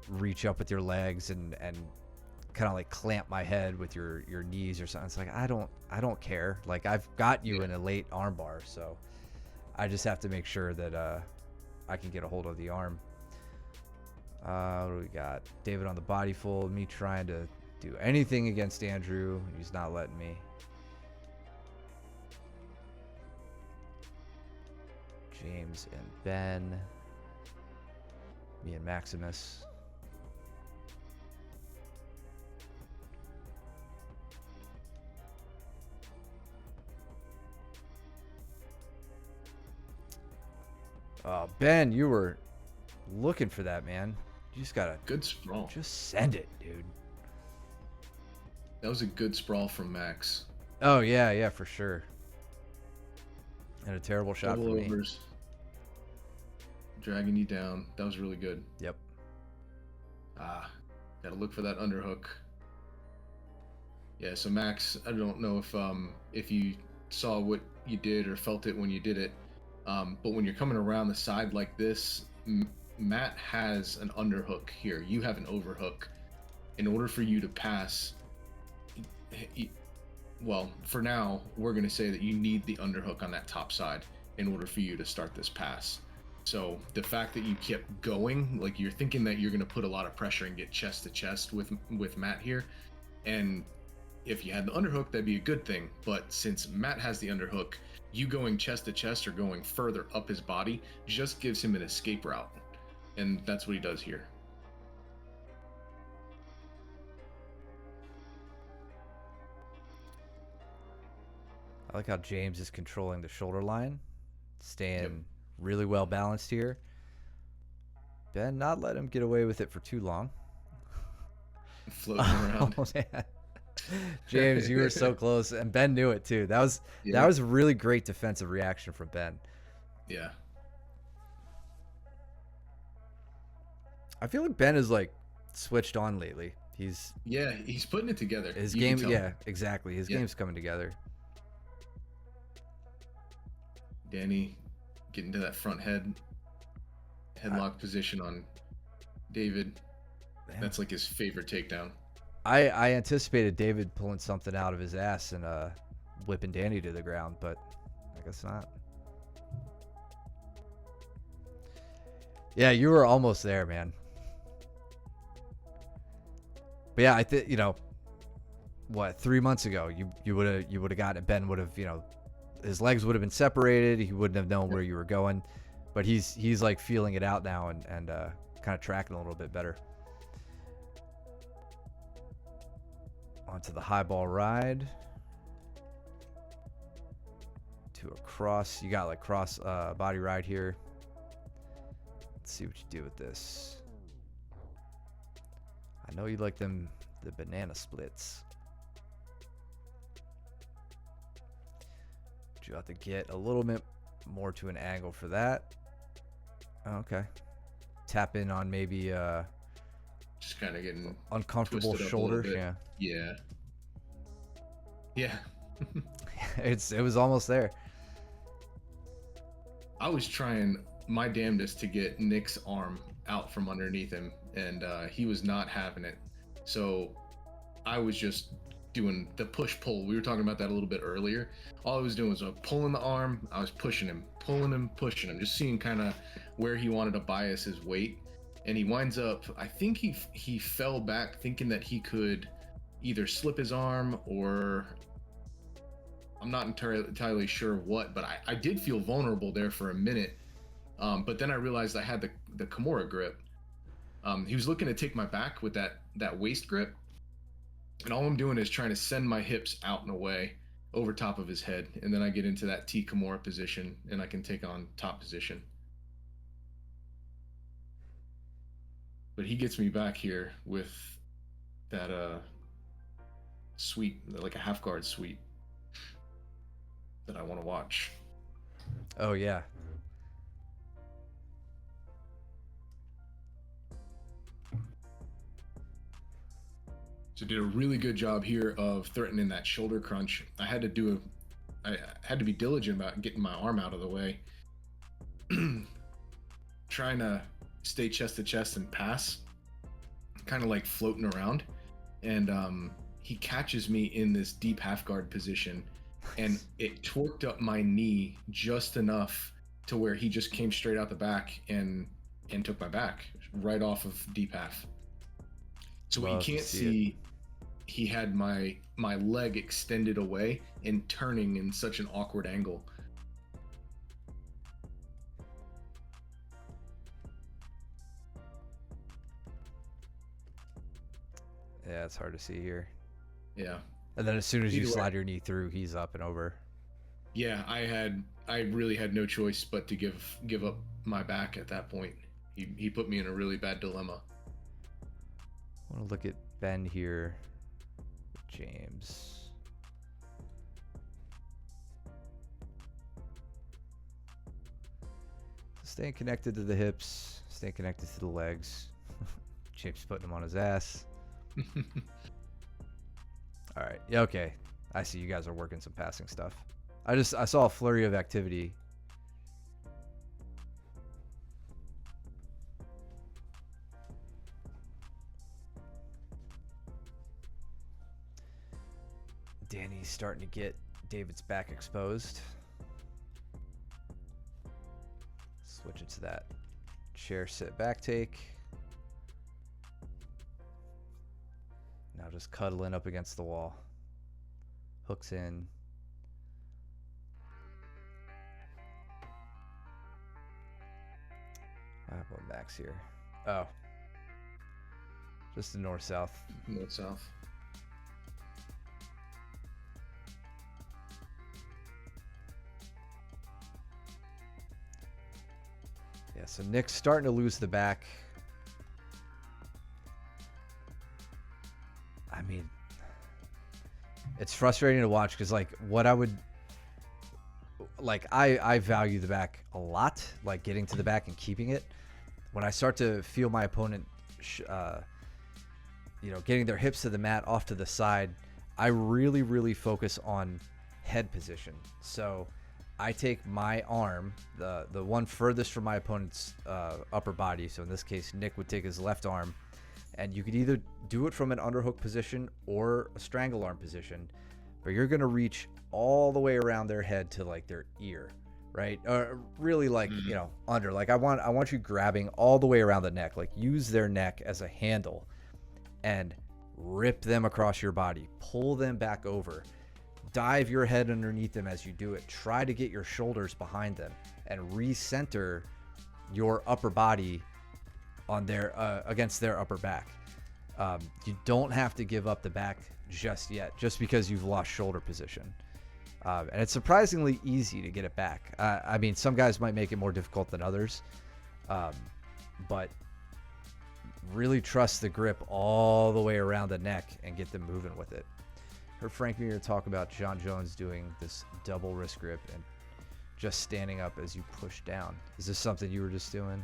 reach up with your legs and kind of like clamp my head with your knees or something. It's like I don't care. Like I've got you in a late arm bar, so I just have to make sure that I can get a hold of the arm. What do we got? David on the body fold. Me trying to do anything against Andrew. He's not letting me. James and Ben. Me and Maximus. Oh, Ben, you were looking for that, man. You just gotta good sprawl. Just send it, dude. That was a good sprawl from Max. Oh yeah, for sure. And a terrible shot Double for overs. Me. Dragging you down. That was really good. Yep. Gotta look for that underhook. Yeah, so Max, I don't know if you saw what you did or felt it when you did it, but when you're coming around the side like this, Matt has an underhook here. You have an overhook. In order for you to pass, well, for now, we're going to say that you need the underhook on that top side in order for you to start this pass. So the fact that you kept going, like you're thinking that you're going to put a lot of pressure and get chest to chest with Matt here. And if you had the underhook, that'd be a good thing. But since Matt has the underhook, you going chest to chest or going further up his body just gives him an escape route. And that's what he does here. I like how James is controlling the shoulder line, staying really well balanced here. Ben, not let him get away with it for too long. Floating around. Oh, man. James, you were so close, and Ben knew it too. That was a really great defensive reaction from Ben. Yeah. I feel like Ben is like switched on lately. He's putting it together. His game, exactly. His game's coming together. Danny getting to that front head. Yeah, headlock position on David. Man. That's like his favorite takedown. I anticipated David pulling something out of his ass and whipping Danny to the ground, but I guess not. Yeah, you were almost there, man. But yeah, I think, you know, what, 3 months ago, you would have gotten it. Ben would have, you know, his legs would have been separated. He wouldn't have known where you were going. But he's like feeling it out now and kind of tracking a little bit better. Onto the high ball ride. To a cross. You got like cross body ride here. Let's see what you do with this. I know you like the banana splits. But you have to get a little bit more to an angle for that. Okay. Tap in on maybe just kind of getting uncomfortable shoulders. Yeah. Yeah. Yeah. It was almost there. I was trying my damnedest to get Nick's arm out from underneath him, and he was not having it. So I was just doing the push pull. We were talking about that a little bit earlier. All I was doing was pulling the arm. I was pushing him, pulling him, pushing him, just seeing kind of where he wanted to bias his weight. And he winds up, I think he fell back thinking that he could either slip his arm or I'm not entirely sure what, but I did feel vulnerable there for a minute. But then I realized I had the Kimura grip. He was looking to take my back with that waist grip. And all I'm doing is trying to send my hips out and away over top of his head. And then I get into that T Kimura position and I can take on top position. But he gets me back here with that sweep, like a half guard sweep that I want to watch. Oh yeah. So did a really good job here of threatening that shoulder crunch. I had to be diligent about getting my arm out of the way. Trying to stay chest to chest and pass, kind of like floating around. And he catches me in this deep half guard position and it torqued up my knee just enough to where he just came straight out the back and took my back right off of deep half. So what you can't see, he had my leg extended away and turning in such an awkward angle. Yeah, it's hard to see here. Yeah. And then as soon as you slide your knee through, he's up and over. Yeah, I really had no choice but to give up my back at that point. He put me in a really bad dilemma. I want to look at Ben here. James. Staying connected to the hips, staying connected to the legs. James putting him on his ass. All right. Yeah, okay. I see you guys are working some passing stuff. I saw a flurry of activity. Danny's starting to get David's back exposed. Switch it to that chair sit back take. Now just cuddling up against the wall. Hooks in. How about Max here? Oh. Just the north-south. North-south. Yeah, so Nick's starting to lose the back. I mean, it's frustrating to watch because, like, what I would... Like, I value the back a lot, like, getting to the back and keeping it. When I start to feel my opponent, you know, getting their hips to the mat off to the side, I really, really focus on head position. So I take my arm, the one furthest from my opponent's upper body. So in this case, Nick would take his left arm, and you could either do it from an underhook position or a strangle arm position, but you're gonna reach all the way around their head to like their ear, right? Or really like under. Like I want you grabbing all the way around the neck. Like use their neck as a handle, and rip them across your body. Pull them back over. Dive your head underneath them as you do it. Try to get your shoulders behind them and recenter your upper body on their against their upper back. You don't have to give up the back just yet, just because you've lost shoulder position. And it's surprisingly easy to get it back. I mean, some guys might make it more difficult than others, but really trust the grip all the way around the neck and get them moving with it. Heard Frank Mir talk about John Jones doing this double wrist grip and just standing up as you push down. Is this something you were just doing?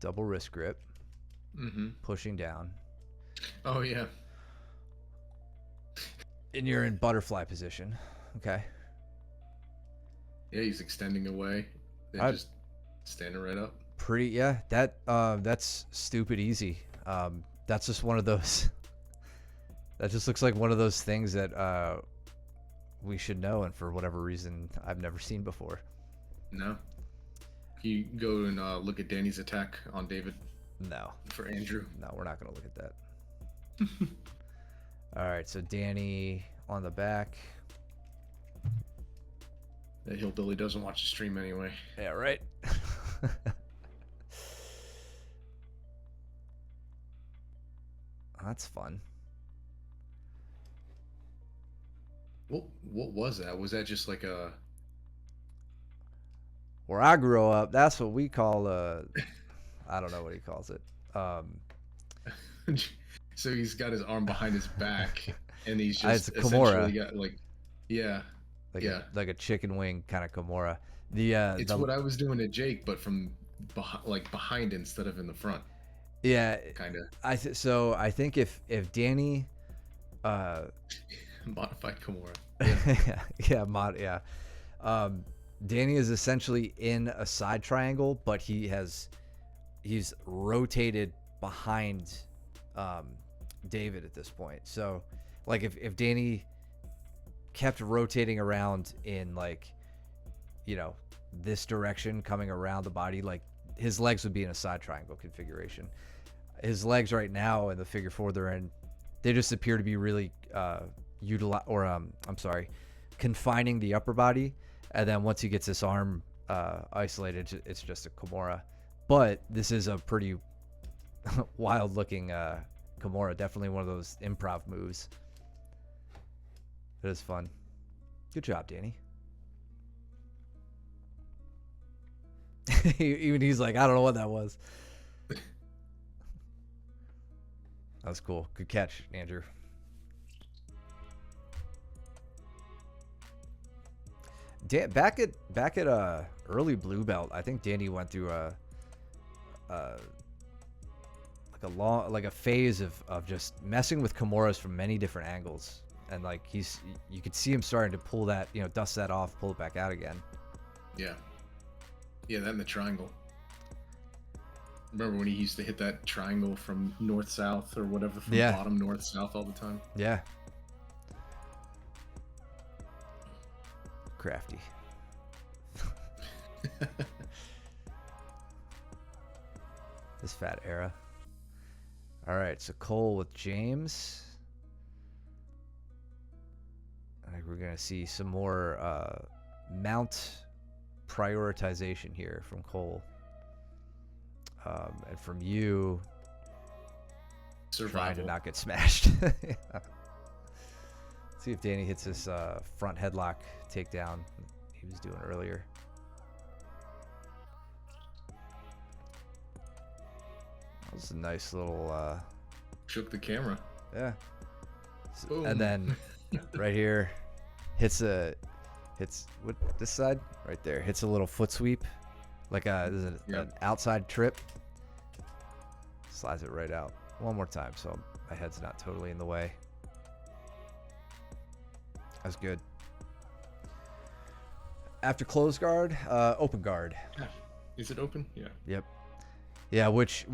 Double wrist grip, pushing down. Oh yeah. And you're in butterfly position. Okay. Yeah, he's extending away. Then just standing right up. That's stupid easy. That's just one of those. That just looks like one of those things that we should know, and for whatever reason, I've never seen before. No. You go and look at Danny's attack on David. No. For Andrew. No, we're not going to look at that. All right, so Danny on the back. That hillbilly doesn't watch the stream anyway. Yeah, right. That's fun. What was that? Was that just like a... Where I grew up, that's what we call I don't know what he calls it. So he's got his arm behind his back, and he's it's just a Kimura. essentially got like, yeah, like a chicken wing kind of Kimura. It's what I was doing to Jake, but from behind instead of in the front. Yeah, kind of. I think if Danny, modified Kimura. Yeah. Danny is essentially in a side triangle, but he's rotated behind David at this point. So like if Danny kept rotating around in like, this direction, coming around the body, like his legs would be in a side triangle configuration. His legs right now in the figure four they're in, they just appear to be really confining the upper body. And then once he gets this arm isolated, it's just a Kimura. But this is a pretty wild looking Kimura. Definitely one of those improv moves. It is fun. Good job, Danny. Even he's like, I don't know what that was. That was cool. Good catch, Andrew. Back at early blue belt, I think Danny went through a phase of just messing with Kimuras from many different angles, and like you could see him starting to pull that, dust that off, pull it back out again. Yeah, that in the triangle. Remember when he used to hit that triangle from north-south or whatever, from bottom north-south all the time? Yeah. Crafty. This fat era. All right, so Cole with James. I think we're gonna see some more mount prioritization here from Cole, and from you. Survival. Trying to not get smashed. Yeah. See if Danny hits this front headlock takedown he was doing earlier. That was a nice little... Shook the camera. Yeah. Boom. And then right here hits what, this side? Right there. Hits a little foot sweep. Like an outside trip. Slides it right out. One more time so my head's not totally in the way. That's good. After close guard, open guard. Yeah. Is it open? Yeah. Yep. Yeah, which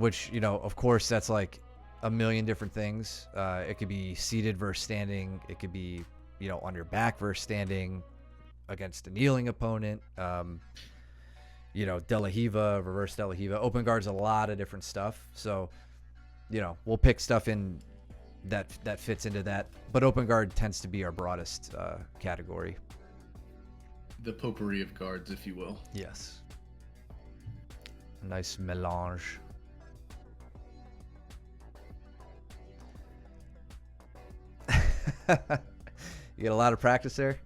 of course that's like a million different things. It could be seated versus standing. It could be on your back versus standing against a kneeling opponent. De La Hiva, reverse De La Hiva. Open guard's a lot of different stuff. So, we'll pick stuff in that fits into that. But open guard tends to be our broadest category. The potpourri of guards, if you will. Yes. Nice melange. You get a lot of practice there.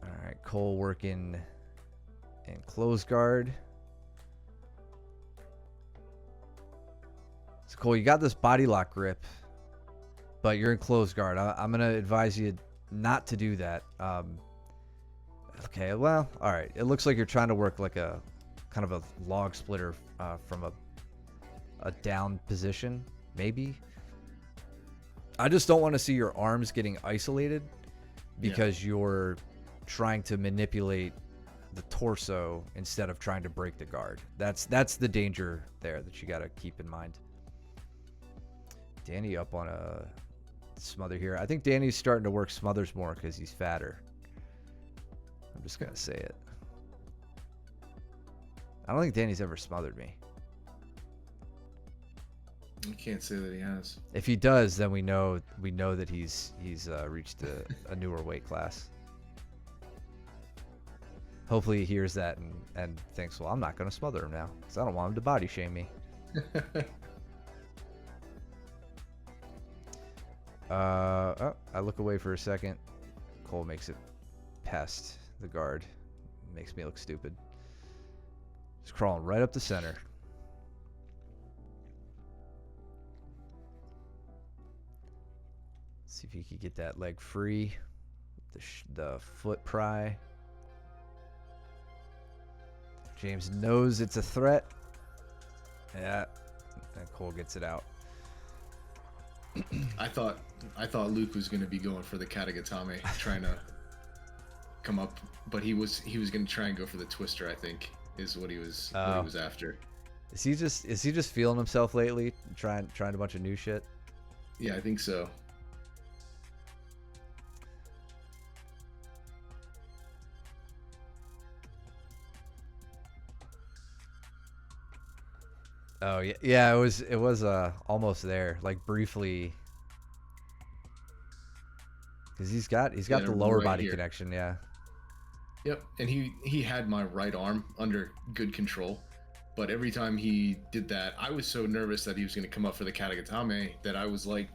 All right, Cole working in close guard. So Cole, you got this body lock grip, but you're in close guard. I'm gonna advise you not to do that. Okay, well, all right. It looks like you're trying to work like a kind of a log splitter from a down position, maybe. I just don't want to see your arms getting isolated because you're trying to manipulate the torso instead of trying to break the guard. That's the danger there that you got to keep in mind. Danny up on a smother here. I think Danny's starting to work smothers more because he's fatter. I'm just going to say it. I don't think Danny's ever smothered me. I can't say that he has. If he does, then we know that he's reached a newer weight class. Hopefully he hears that and thinks, well, I'm not going to smother him now because I don't want him to body shame me. I look away for a second. Cole makes it past the guard. Makes me look stupid. Just crawling right up the center. See if he could get that leg free. The foot pry. James knows it's a threat. Yeah, and Cole gets it out. I thought Luke was going to be going for the Katagatame, trying to come up, but he was going to try and go for the twister. I think is what he was after. Is he just feeling himself lately, trying a bunch of new shit? Yeah, I think so. Oh yeah, it was almost there, like briefly, because he's got the lower body connection, yeah. Yep, and he had my right arm under good control, but every time he did that, I was so nervous that he was going to come up for the Katagatame that I was like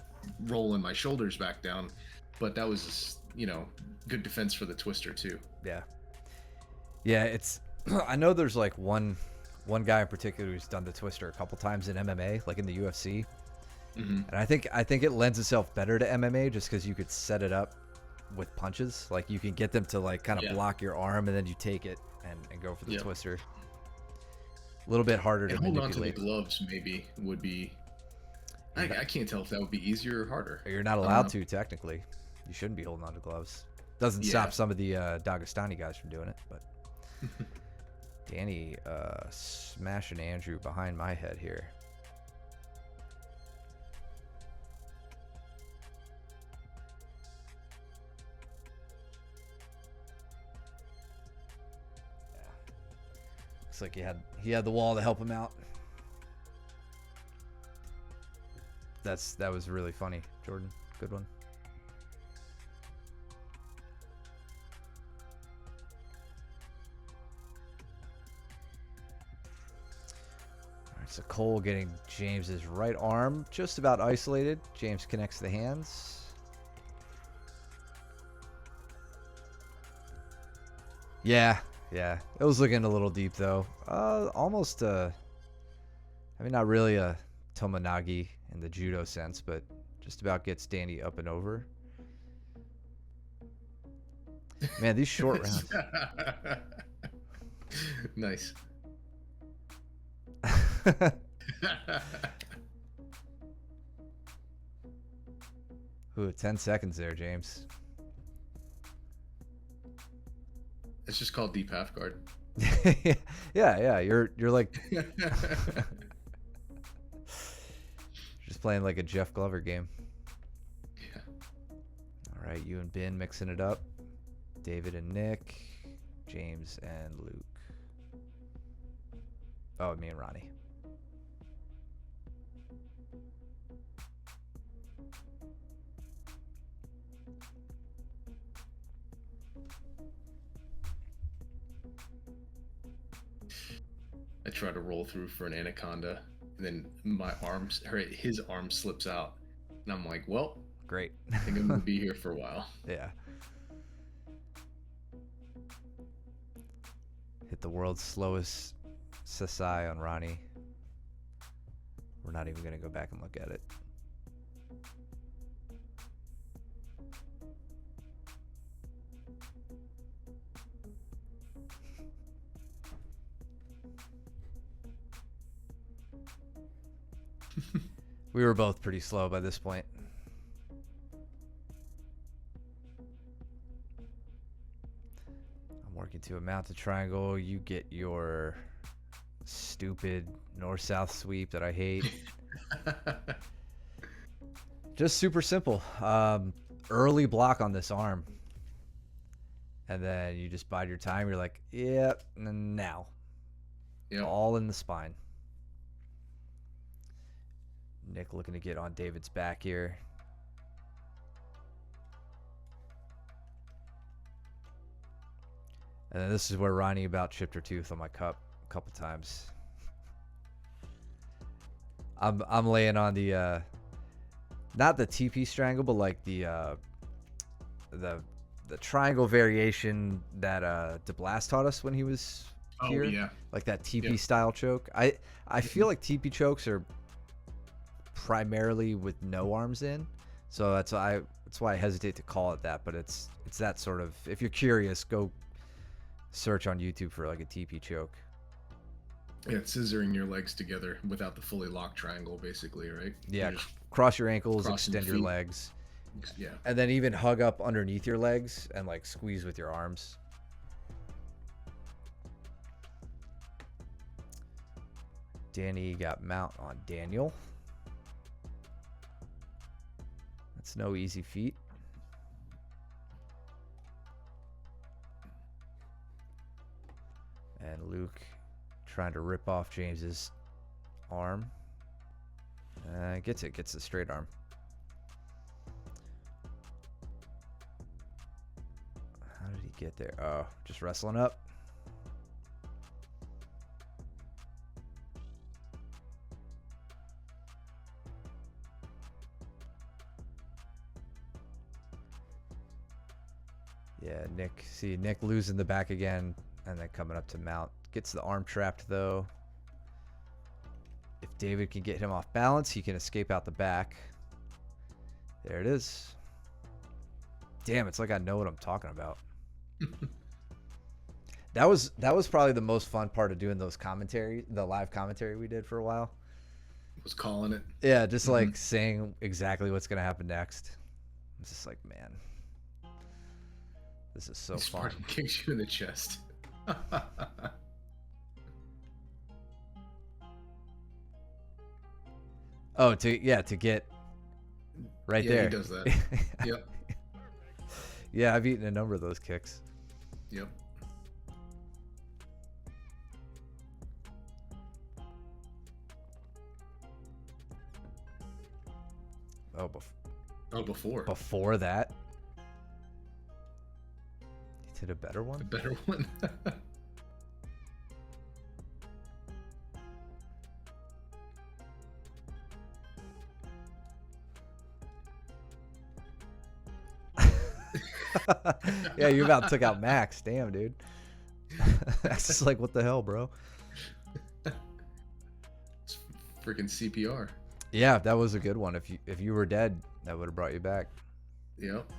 rolling my shoulders back down, but that was good defense for the twister too. Yeah, it's I know there's like one guy in particular who's done the twister a couple times in MMA, like in the UFC. And I think it lends itself better to MMA just because you could set it up with punches. Like you can get them to like kind of block your arm and then you take it and go for the twister. A little bit harder to manipulate. Hold on to the gloves maybe would be. I can't tell if that would be easier or harder. You're not allowed to technically. You shouldn't be holding on to gloves. Doesn't stop some of the Dagestani guys from doing it, but. Danny smashing Andrew behind my head here. Looks like he had the wall to help him out. That was really funny, Jordan. Good one. So Cole getting James's right arm just about isolated. James connects the hands. Yeah. It was looking a little deep though. Almost not really a Tomonagi in the judo sense, but just about gets Danny up and over. Man, these short rounds. Nice. Ooh, 10 seconds there, James. It's just called deep half guard. Yeah. You're like just playing like a Jeff Glover game. Yeah. All right, you and Ben mixing it up. David and Nick, James and Luke. Oh, me and Ronnie. I try to roll through for an anaconda, and then his arm slips out, and I'm like, well, Great. I think I'm gonna be here for a while. Yeah. Hit the world's slowest Sasai on Ronnie. We're not even gonna go back and look at it. We were both pretty slow by this point. I'm working to a mounted triangle. You get your stupid north-south sweep that I hate. Just super simple. Early block on this arm. And then you just bide your time. You're like, yep, now. Yep. All in the spine. Nick looking to get on David's back here. And then this is where Ronnie about chipped her tooth on my cup a couple times. I'm laying on the not the TP strangle, but like the triangle variation that DeBlast taught us when he was here. Oh yeah. Like that TP style choke. I feel like TP chokes are primarily with no arms in, so that's why I hesitate to call it that, but it's that sort of, if you're curious, go search on YouTube for like a TP choke. Yeah, it's scissoring your legs together without the fully locked triangle, basically, right? Yeah, You're just cross your ankles, crossing extend your feet. legs, Yeah. and then even hug up underneath your legs and like squeeze with your arms. Danny got mount on Daniel. That's no easy feat. And Luke trying to rip off James's arm. Gets the straight arm. How did he get there? Oh, just wrestling up. Yeah, Nick losing the back again, and then coming up to mount. Gets the arm trapped though. If David can get him off balance, he can escape out the back. There it is. Damn, it's like I know what I'm talking about. That was probably the most fun part of doing the live commentary we did for a while. Was calling it. Yeah, just like saying exactly what's gonna happen next. It's just like, man, this is so fun. Spartan kicks you in the chest. Oh, to get right there. He does that. Yep. Yeah, I've eaten a number of those kicks. Yep. Oh, Before. before that, he did a better A one. better one. Yeah, you about took out Max. Damn, dude. That's just like, what the hell, bro? It's freaking CPR. Yeah, that was a good one. If you were dead, that would have brought you back. Yep.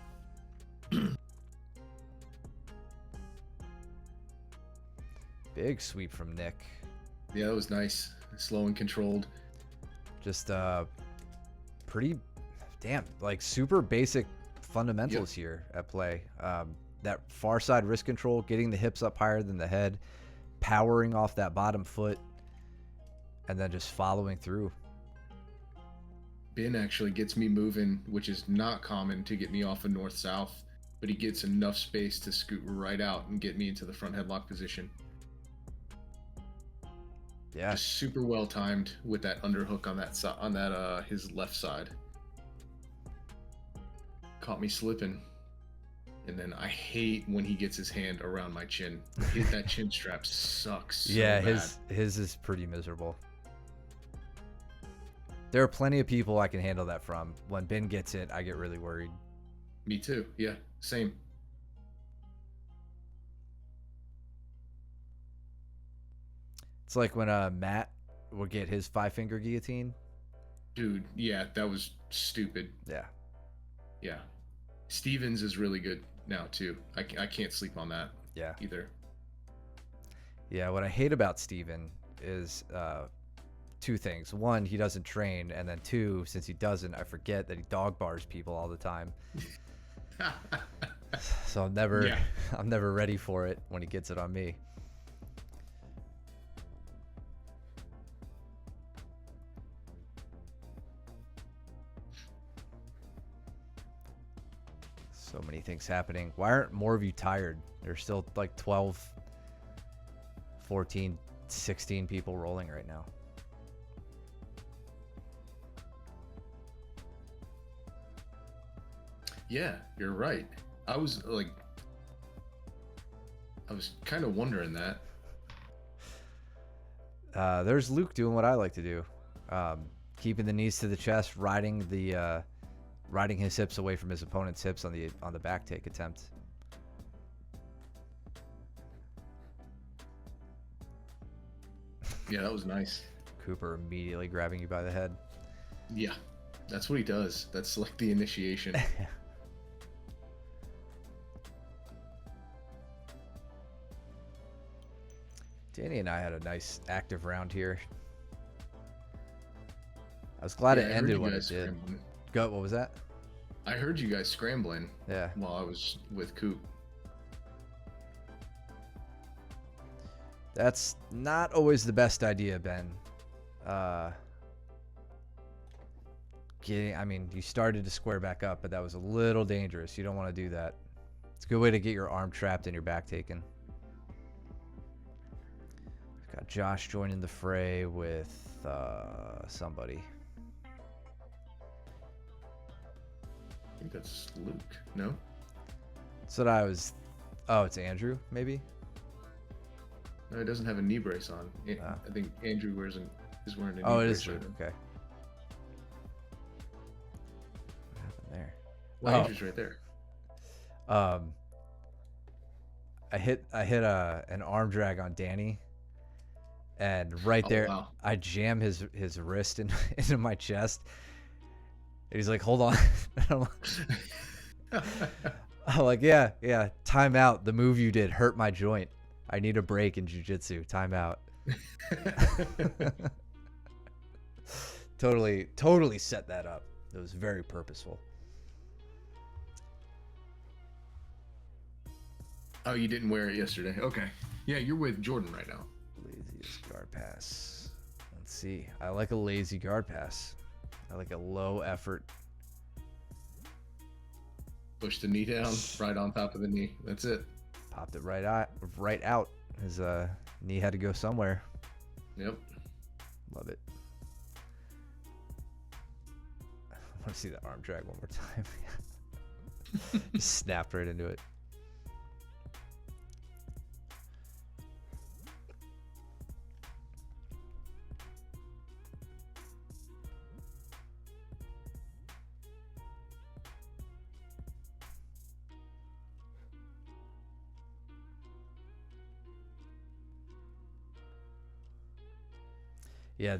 Big sweep from Nick. Yeah, that was nice. Slow and controlled. Just pretty damn, like super basic fundamentals here at play. That far side wrist control, getting the hips up higher than the head, powering off that bottom foot, and then just following through. Ben actually gets me moving, which is not common to get me off of north-south, but he gets enough space to scoot right out and get me into the front headlock position. Yeah. Just super well timed with that underhook on that side, on that his left side. Caught me slipping. And then I hate when he gets his hand around my chin. That chin strap sucks. So Yeah, bad. his is pretty miserable. There are plenty of people I can handle that from. When Ben gets it, I get really worried. Me too. Yeah, same. It's like when Matt would get his 5-finger guillotine. Dude, yeah, that was stupid. Yeah. Yeah. Stevens is really good now too. I can't sleep on that Yeah. either. Yeah, what I hate about Steven is two things. One, he doesn't train, and then two, since he doesn't, I forget that he dog bars people all the time. So I'm never ready for it when he gets it on me. So many things happening. Why aren't more of you tired? There's still like 12, 14, 16 people rolling right now. Yeah, you're right. I was kind of wondering that. There's Luke doing what I like to do. Keeping the knees to the chest, riding his hips away from his opponent's hips on the back take attempt. Yeah, that was nice. Cooper immediately grabbing you by the head. Yeah, that's what he does. That's like the initiation. Danny and I had a nice active round here. I was glad it ended when it did. What was that? I heard you guys scrambling. Yeah. While I was with Coop. That's not always the best idea, Ben. You started to square back up, but that was a little dangerous. You don't want to do that. It's a good way to get your arm trapped and your back taken. Got Josh joining the fray with somebody. I think that's Luke. No? So that I was... Oh, it's Andrew, maybe? No, he doesn't have a knee brace on. I think Andrew is wearing a knee brace. Oh, it is right Luke. now. Okay. What happened there? Well, Andrew's right there. I hit an arm drag on Danny, and right there, wow. I jam his wrist into my chest. And he's like, "Hold on." I'm like, yeah. Time out. The move you did hurt my joint. I need a break in jiu-jitsu. Time out. Totally set that up. It was very purposeful. Oh, you didn't wear it yesterday. Okay. Yeah, you're with Jordan right now. Laziest guard pass. Let's see. I like a lazy guard pass. I like a low effort. Push the knee down, right on top of the knee. That's it. Popped it right out. His knee had to go somewhere. Yep. Love it. I want to see that arm drag one more time. Just snapped right into it. Yeah,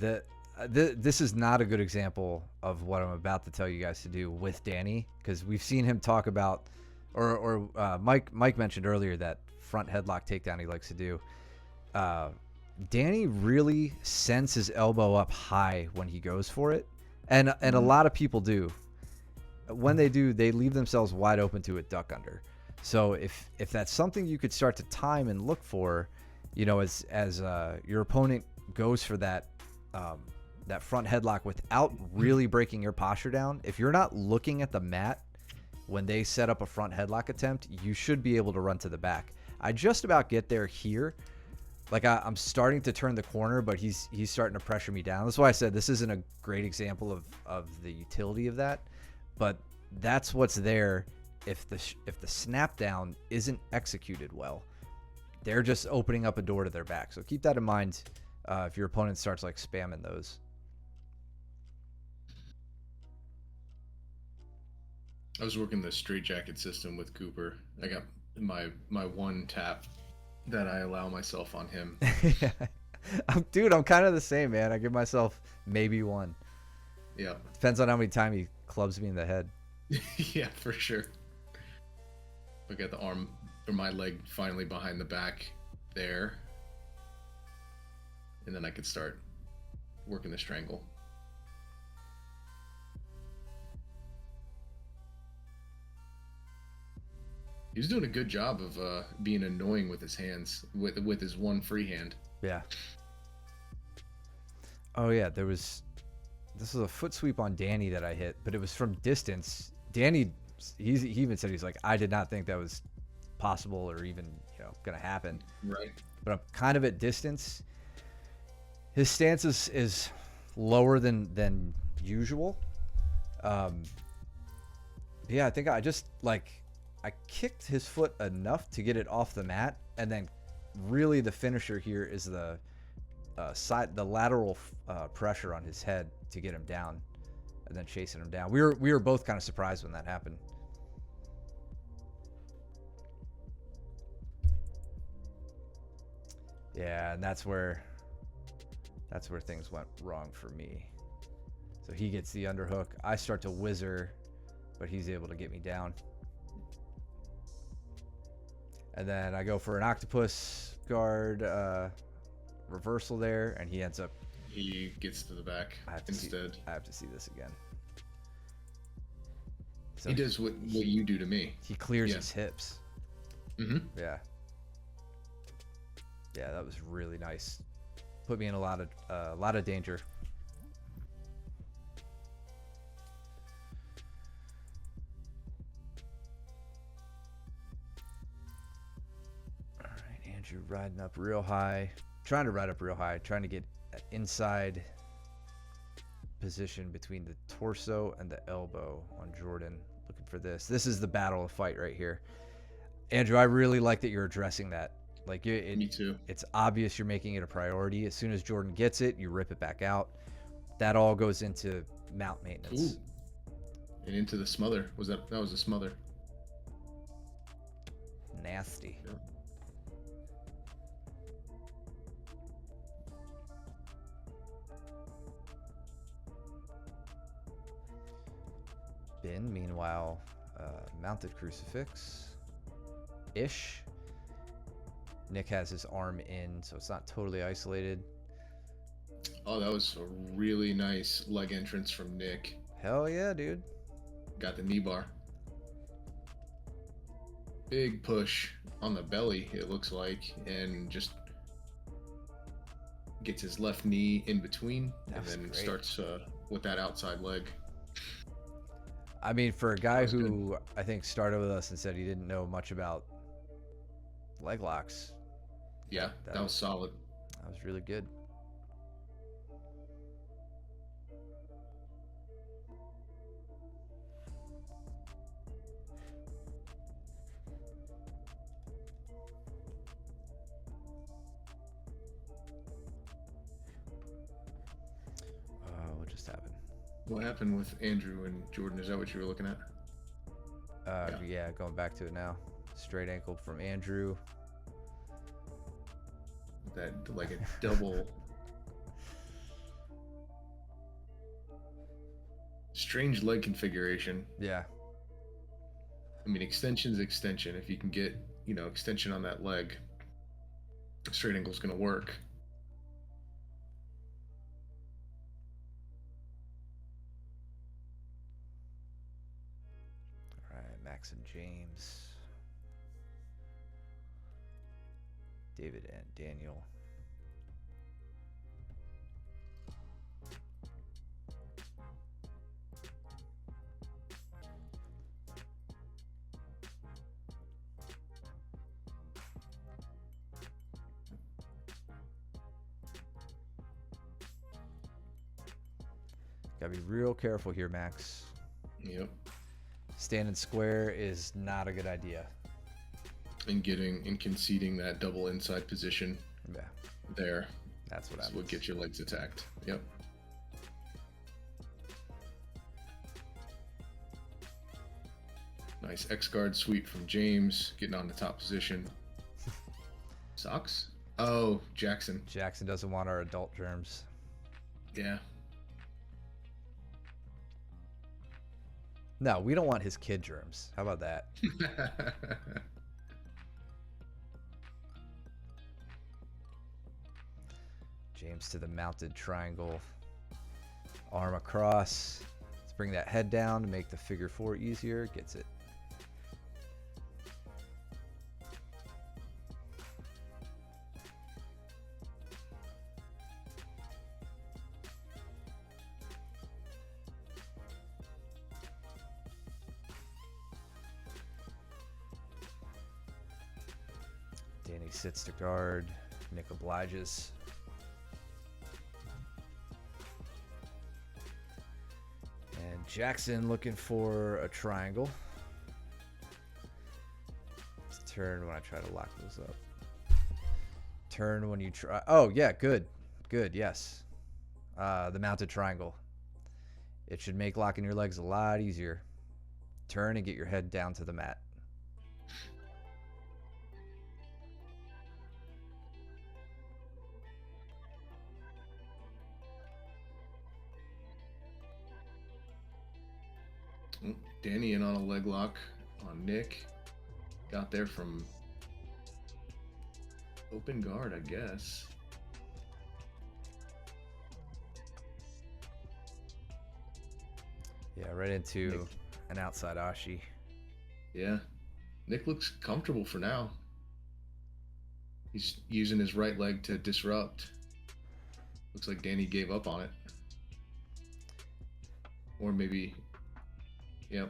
this is not a good example of what I'm about to tell you guys to do with Danny, because we've seen him talk about, or Mike mentioned earlier that front headlock takedown he likes to do. Danny really sends his elbow up high when he goes for it, and a lot of people do, when they do, they leave themselves wide open to a duck under. So if that's something you could start to time and look for, you know, as your opponent goes for that that front headlock without really breaking your posture down, if you're not looking at the mat when they set up a front headlock attempt, you should be able to run to the back. I just about get there here. Like I'm starting to turn the corner, but he's starting to pressure me down. That's why I said this isn't a great example of the utility of that, but that's what's there if the snap down isn't executed well. They're just opening up a door to their back. So keep that in mind if your opponent starts like spamming those. I was working the straight jacket system with Cooper. I got my one tap that I allow myself on him. Yeah. Dude, I'm kind of the same, man. I give myself maybe one. Yeah. Depends on how many times he clubs me in the head. Yeah, for sure. I got the arm or my leg finally behind the back there. And then I could start working the strangle. He was doing a good job of being annoying with his hands, with his one free hand. Yeah. Oh yeah, this was a foot sweep on Danny that I hit, but it was from distance. Danny, he even said, he's like, I did not think that was possible or even, you know, gonna happen. Right. But I'm kind of at distance. His stance is lower than usual. Yeah, I think I just I kicked his foot enough to get it off the mat, and then really the finisher here is the lateral pressure on his head to get him down, and then chasing him down. We were both kind of surprised when that happened. Yeah, and that's where things went wrong for me. So he gets the underhook. I start to whizzer, but he's able to get me down. And then I go for an octopus guard reversal there, and he ends up. He gets to the back instead. I have to see this again. So he does what you do to me. He clears his hips. Mm-hmm. Yeah. Yeah, that was really nice. Put me in a lot of danger. Andrew riding up real high, trying to ride up real high, trying to get inside position between the torso and the elbow on Jordan. Looking for this. This is the battle of fight right here. Andrew, I really like that you're addressing that. Like me too. It's obvious you're making it a priority. As soon as Jordan gets it, you rip it back out. That all goes into mount maintenance. Ooh. And into the smother. That was a smother. Nasty. Yeah. Ben, meanwhile, mounted crucifix-ish. Nick has his arm in, so it's not totally isolated. Oh, that was a really nice leg entrance from Nick. Hell yeah, dude. Got the knee bar. Big push on the belly, it looks like, and just gets his left knee in between, and then starts with that outside leg. I mean, for a guy who I think started with us and said he didn't know much about leg locks. Yeah, that was solid. That was really good. What just happened? What happened with Andrew and Jordan? Is that what you were looking at? Yeah, going back to it now. Straight ankle from Andrew. That like a double. Strange leg configuration. Yeah. I mean, extension's extension. If you can get, extension on that leg, straight ankle's gonna work. Jackson James. David and Daniel. Gotta be real careful here, Max. Yep. Standing square is not a good idea. And conceding that double inside position. Yeah. There. That's what That's what gets your legs attacked. Yep. Nice X guard sweep from James, getting on the top position. Socks? Oh, Jackson. Jackson doesn't want our adult germs. Yeah. No, we don't want his kid germs. How about that? James to the mounted triangle. Arm across. Let's bring that head down to make the figure four easier. Gets it. Danny sits to guard. Nick obliges. And Jackson looking for a triangle. Let's turn when I try to lock those up. Turn when you try. Oh, yeah, good. Good, yes. The mounted triangle. It should make locking your legs a lot easier. Turn and get your head down to the mat. Danny in on a leg lock on Nick. Got there from open guard, I guess. Yeah, right into Nick. an outside Ashi. Yeah. Nick looks comfortable for now. He's using his right leg to disrupt. Looks like Danny gave up on it. Or maybe, yep.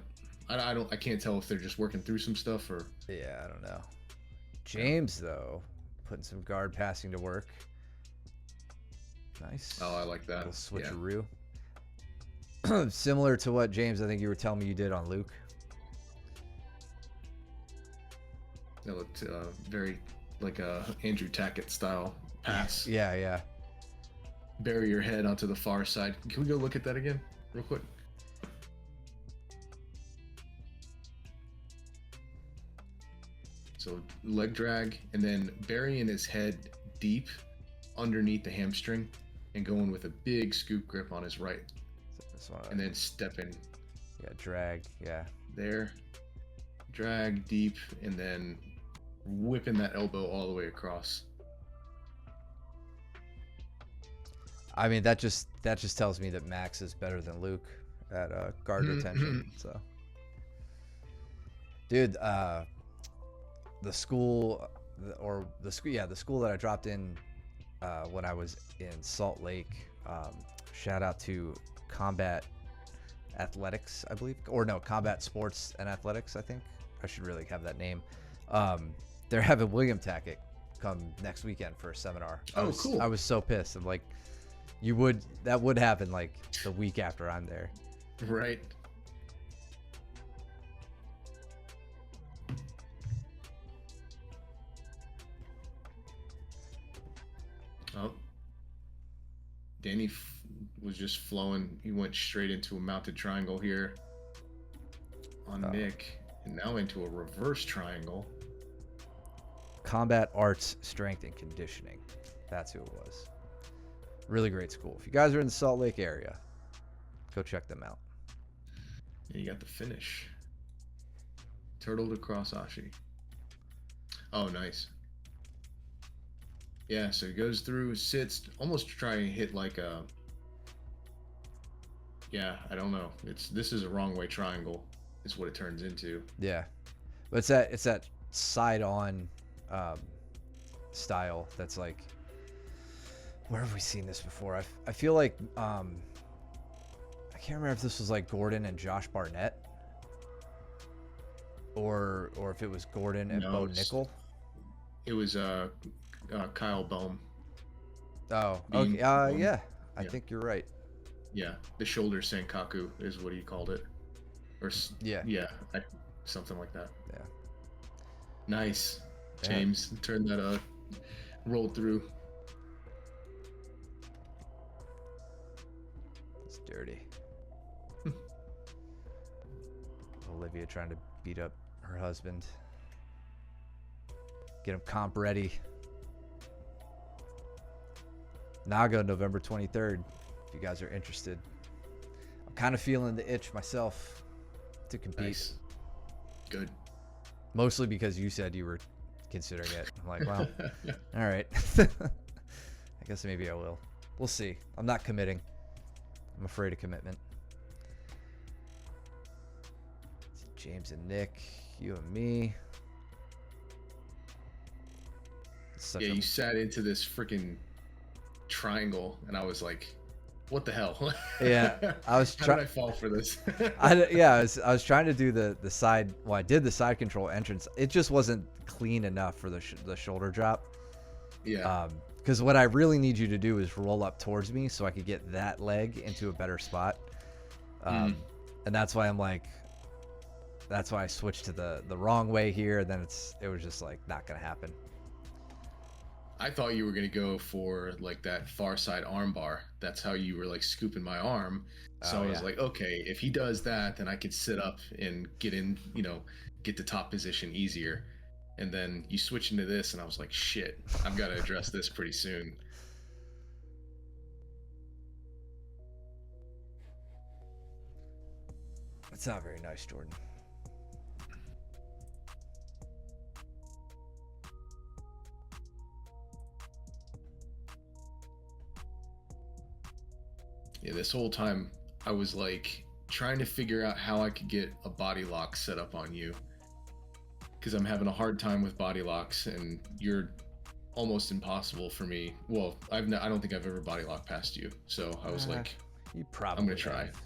I can't tell if they're just working through some stuff or. Yeah, I don't know. James, though, putting some guard passing to work. Nice. Oh, I like that. Little switcheroo. Similar to what, James, I think you were telling me you did on Luke. That looked very like a Andrew Tackett style pass. Yeah, yeah. Bury your head onto the far side. Can we go look at that again real quick? So leg drag and then burying his head deep underneath the hamstring and going with a big scoop grip on his right. This one, And then stepping yeah, drag, yeah. there, drag deep, and then whipping that elbow all the way across. I mean, that just tells me that Max is better than Luke at guard retention. So, dude, the school that I dropped in when I was in Salt Lake. Shout out to Combat Athletics, I believe, or no, Combat Sports and Athletics. I think I should really have that name. They're having William Tackett come next weekend for a seminar. Cool. I was so pissed. I'm like, that would happen like the week after I'm there. Right. Oh, Danny was just flowing. He went straight into a mounted triangle here on Nick, and now into a reverse triangle. Combat Arts Strength and Conditioning. That's who it was. Really great school. If you guys are in the Salt Lake area, go check them out. And you got the finish. Turtle to cross Ashi. Oh, nice. Yeah, so he goes through, sits, almost trying to hit like a. Yeah, I don't know. This is a wrong way triangle. is what it turns into. Yeah, but it's that side on style that's like, where have we seen this before? I feel like I can't remember if this was like Gordon and Josh Barnett, or if it was Gordon and Bo Nickel. It was Kyle Bohm. Oh, Being okay. Bohm. Yeah, I Yeah. think you're right. Yeah, the shoulder Senkaku is what he called it, or Yeah. something like that. Yeah. Nice, Yeah. James. Turn that rolled through. It's dirty. Olivia trying to beat up her husband. Get him comp ready. Naga, November 23rd, if you guys are interested. I'm kind of feeling the itch myself to compete. Nice. Good. Mostly because you said you were considering it. I'm like, well, all right. I guess maybe I will. We'll see. I'm not committing. I'm afraid of commitment. James and Nick, you and me. Yeah, you sat into this freaking triangle, and I was like, "What the hell?" Yeah, I was How did I fall for this? I was trying to do the side. Well, I did the side control entrance. It just wasn't clean enough for the shoulder drop. Yeah. Because what I really need you to do is roll up towards me so I could get that leg into a better spot. And that's why I'm like, that's why I switched to the wrong way here. And then it was just like not gonna happen. I thought you were gonna go for like that far side arm bar. That's how you were like scooping my arm. So I was like, okay, if he does that, then I could sit up and get in, get the top position easier. And then you switch into this, and I was like, shit, I've got to address this pretty soon. That's not very nice, Jordan. Yeah, this whole time I was like trying to figure out how I could get a body lock set up on you, because I'm having a hard time with body locks, and you're almost impossible for me. Well, I don't think I've ever body locked past you, so I was like, you probably I'm gonna try. have.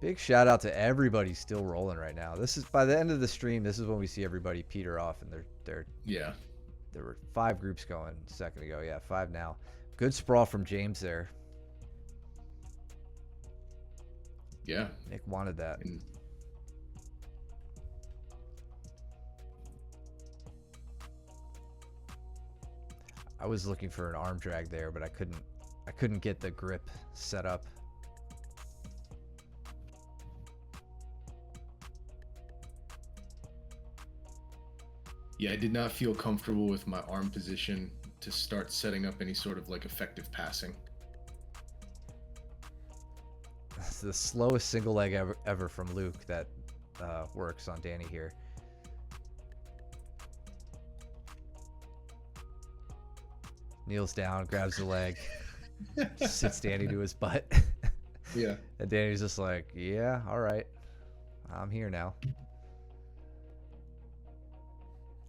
Big shout out to everybody still rolling right now. This is by the end of the stream. This is when we see everybody peter off, and they're yeah. There were 5 groups going a second ago. Yeah, 5 now. Good sprawl from James there. Yeah. Nick wanted that. And I was looking for an arm drag there, but I couldn't get the grip set up. yeah, I did not feel comfortable with my arm position to start setting up any sort of like effective passing. It's the slowest single leg ever from Luke that works on Danny here. Kneels down, grabs the leg, sits Danny to his butt. Yeah. And Danny's just like, yeah, all right. I'm here now.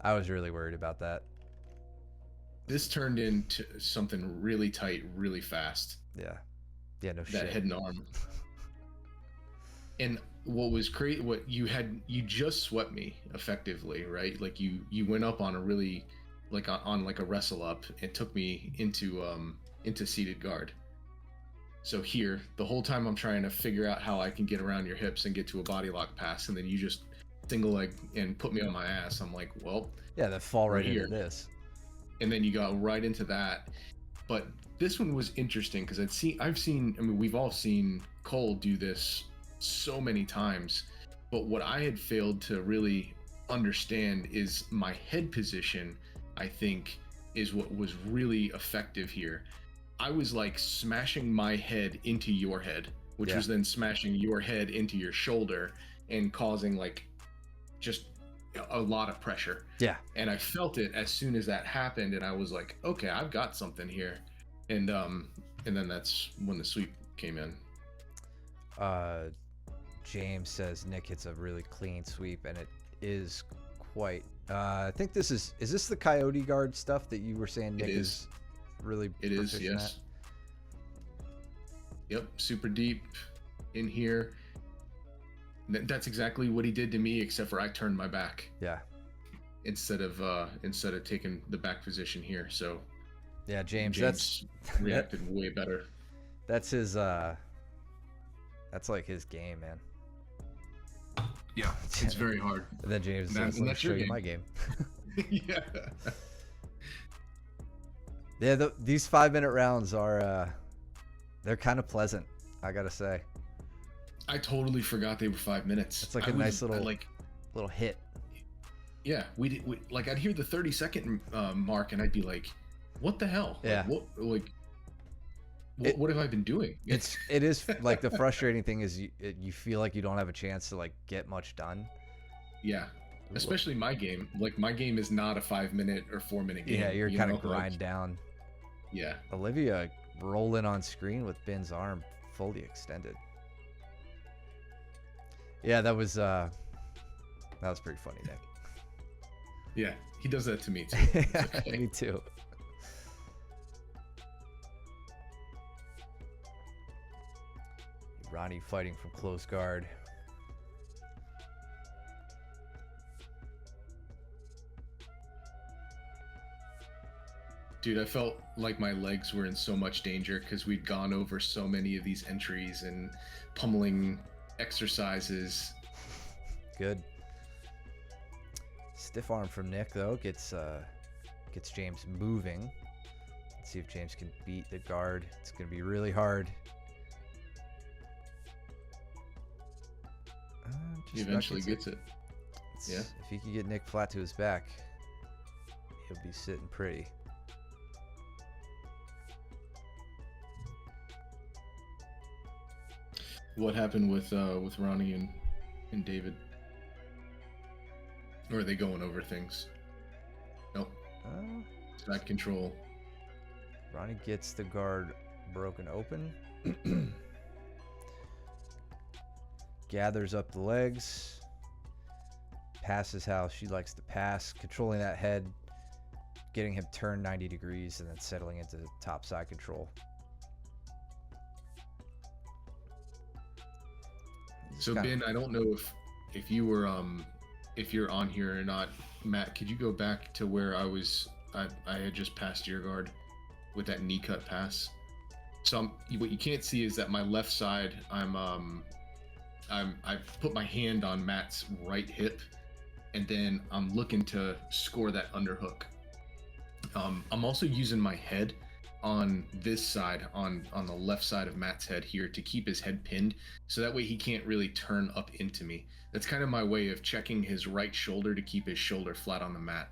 I was really worried about that. This turned into something really tight, really fast. Yeah. Yeah, no shit. That head and arm. And what was crazy, you just swept me effectively, right? Like you went up on a really, like on like a wrestle up, and took me into seated guard. So here, the whole time I'm trying to figure out how I can get around your hips and get to a body lock pass, and then you just single leg and put me on my ass. I'm like, well, yeah, that fall right here. into this. And then you go right into that. But this one was interesting because I've seen, I mean, we've all seen Cole do this so many times, but what I had failed to really understand is my head position, I think, is what was really effective here. I was like smashing my head into your head, which was then smashing your head into your shoulder and causing like just a lot of pressure. Yeah. And I felt it as soon as that happened, and I was like, okay, I've got something here. And then that's when the sweep came in. James says Nick hits a really clean sweep, and it is quite. I think this is this the Coyote guard stuff that you were saying Nick is really It is, proficient yes. Yep, super deep in here. That's exactly what he did to me, except for I turned my back at? Yeah. instead of taking the back position here. So Yeah, James, James reacted way better. that's his that's like his game, man. Yeah, it's very hard. And then James That- says, and "Let me that's show your you game." my game." Yeah. Yeah, these 5-minute rounds are they're kind of pleasant, I gotta say. I totally forgot they were 5 minutes. It's like a a nice little like. little hit. Yeah, we like I'd hear the 30-second mark and I'd be like, "What the hell? Yeah. What have I been doing?" It is like the frustrating thing is you feel like you don't have a chance to like get much done. Yeah, especially my game. Like my game is not a 5-minute or 4-minute game. Yeah, you're you kind know? of grind Like, down. yeah, Olivia rolling on screen with Ben's arm fully extended. Yeah, that was pretty funny, Nick. yeah, he does that to me too. It's okay. Me too. Ronnie fighting from close guard. Dude, I felt like my legs were in so much danger because we'd gone over so many of these entries and pummeling exercises. Good. Stiff arm from Nick though gets James moving. Let's see if James can beat the guard. It's gonna be really hard. He eventually gets it. Yeah. If he can get Nick flat to his back, he'll be sitting pretty. What happened with Ronnie and David? Or are they going over things? Nope. Side control. Ronnie gets the guard broken open. Gathers up the legs. Passes how she likes to pass. Controlling that head. Getting him turned 90 degrees and then settling into top side control. So Ben, I don't know if you were if you're on here or not. Matt, could you go back to where I had just passed your guard with that knee cut pass? So what you can't see is that my left side, I've put my hand on Matt's right hip, and then I'm looking to score that underhook. I'm also using my head on this side, on the left side of Matt's head here, to keep his head pinned, so that way he can't really turn up into me. That's kind of my way of checking his right shoulder to keep his shoulder flat on the mat.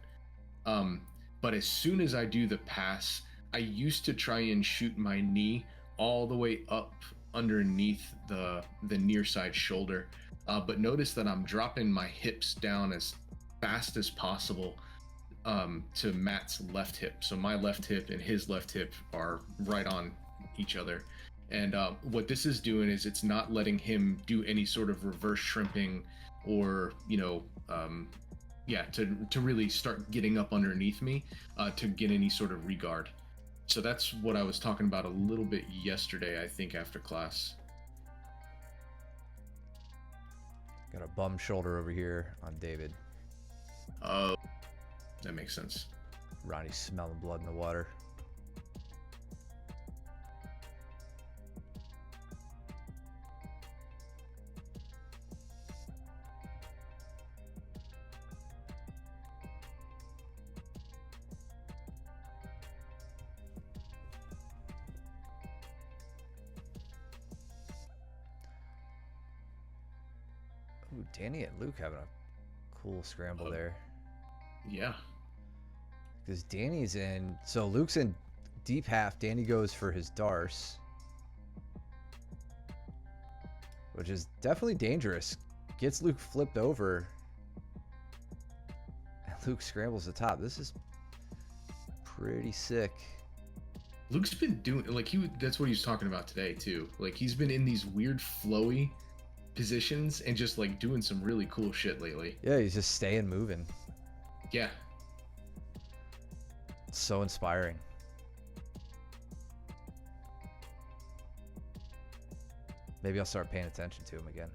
But as soon as I do the pass, I used to try and shoot my knee all the way up underneath the near side shoulder, but notice that I'm dropping my hips down as fast as possible to Matt's left hip. So my left hip and his left hip are right on each other. And what this is doing is it's not letting him do any sort of reverse shrimping or, to really start getting up underneath me to get any sort of regard. So that's what I was talking about a little bit yesterday, I think, after class. Got a bum shoulder over here on David. Oh, that makes sense. Ronnie's smelling blood in the water. Ooh, Danny and Luke having a cool scramble there. Yeah. Because Danny's in... So Luke's in deep half. Danny goes for his Darce. Which is definitely dangerous. Gets Luke flipped over. And Luke scrambles the top. This is pretty sick. Luke's been doing, like, that's what he was talking about today, too. Like, he's been in these weird flowy positions and just like doing some really cool shit lately. Yeah, he's just staying moving. Yeah. It's so inspiring. Maybe I'll start paying attention to him again.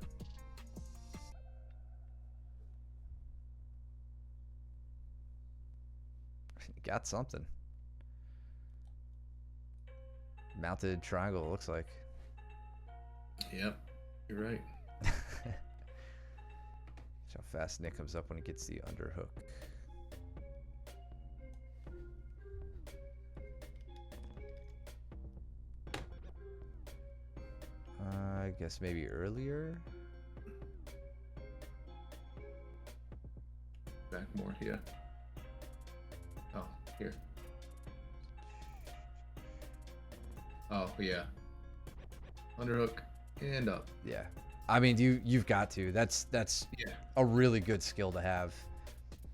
You got something. Mounted triangle, it looks like. Yep. You're right. Watch how fast Nick comes up when he gets the underhook. I guess maybe earlier. Back more, yeah. Oh, here. Oh, yeah. Underhook and up. Yeah. I mean, you've got to. That's Yeah. a really good skill to have.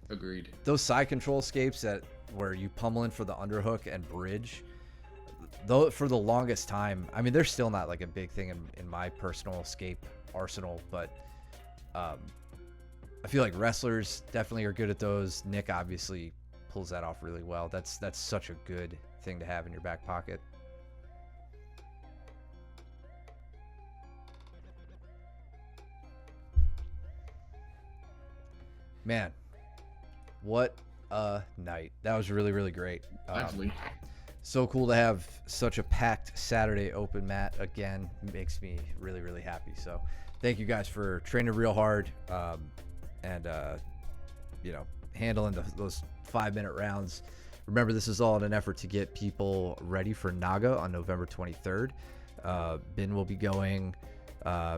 Agreed. Those side control escapes that where you pummeling for the underhook and bridge, though for the longest time, I mean, they're still not like a big thing in my personal escape arsenal, but I feel like wrestlers definitely are good at those. Nick obviously pulls that off really well. That's such a good thing to have in your back pocket. Man, what a night. That was really, really great. Lively. So cool to have such a packed Saturday open, Matt. Again, makes me really, really happy. So thank you guys for training real hard and, you know, handling those 5-minute rounds. Remember, this is all in an effort to get people ready for Naga on November 23rd. Ben will be going.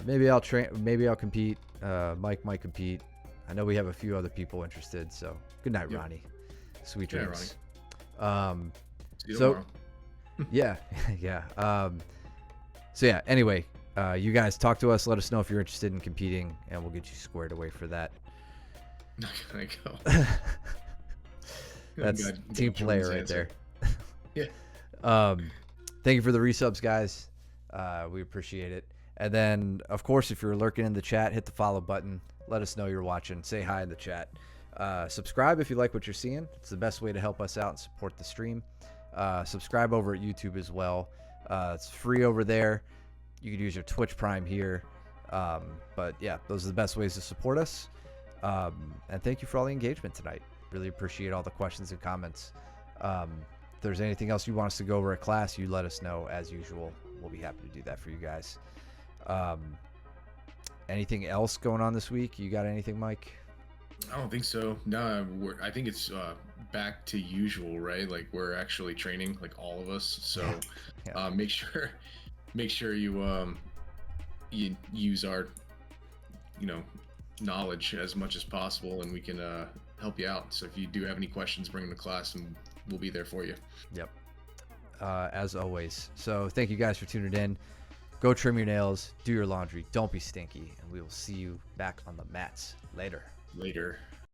Maybe I'll train. Maybe I'll compete. Mike might compete. I know we have a few other people interested. So good night, Yep. Ronnie. Sweet Good night, dreams. See you So- tomorrow. Yeah, yeah. So yeah. Anyway, you guys talk to us. Let us know if you're interested in competing, and we'll get you squared away for that. Not gonna go. That's God, team God, player Jordan's right answer. there. Yeah. Thank you for the resubs, guys. We appreciate it. And then, of course, if you're lurking in the chat, hit the follow button. Let us know you're watching. Say hi in the chat. Subscribe if you like what you're seeing. It's the best way to help us out and support the stream. Subscribe over at YouTube as well. It's free over there. You could use your Twitch Prime here. But yeah, those are the best ways to support us. And thank you for all the engagement tonight. Really appreciate all the questions and comments. If there's anything else you want us to go over at class, you let us know as usual. We'll be happy to do that for you guys. Anything else going on this week? You got anything, Mike? I don't think so. No, I think it's back to usual, right? Like we're actually training, like all of us. So Yeah. make sure you you use our knowledge as much as possible, and we can help you out. So if you do have any questions, bring them to class, and we'll be there for you. Yep. As always. So thank you guys for tuning in. Go trim your nails, do your laundry, don't be stinky, and we will see you back on the mats later. Later.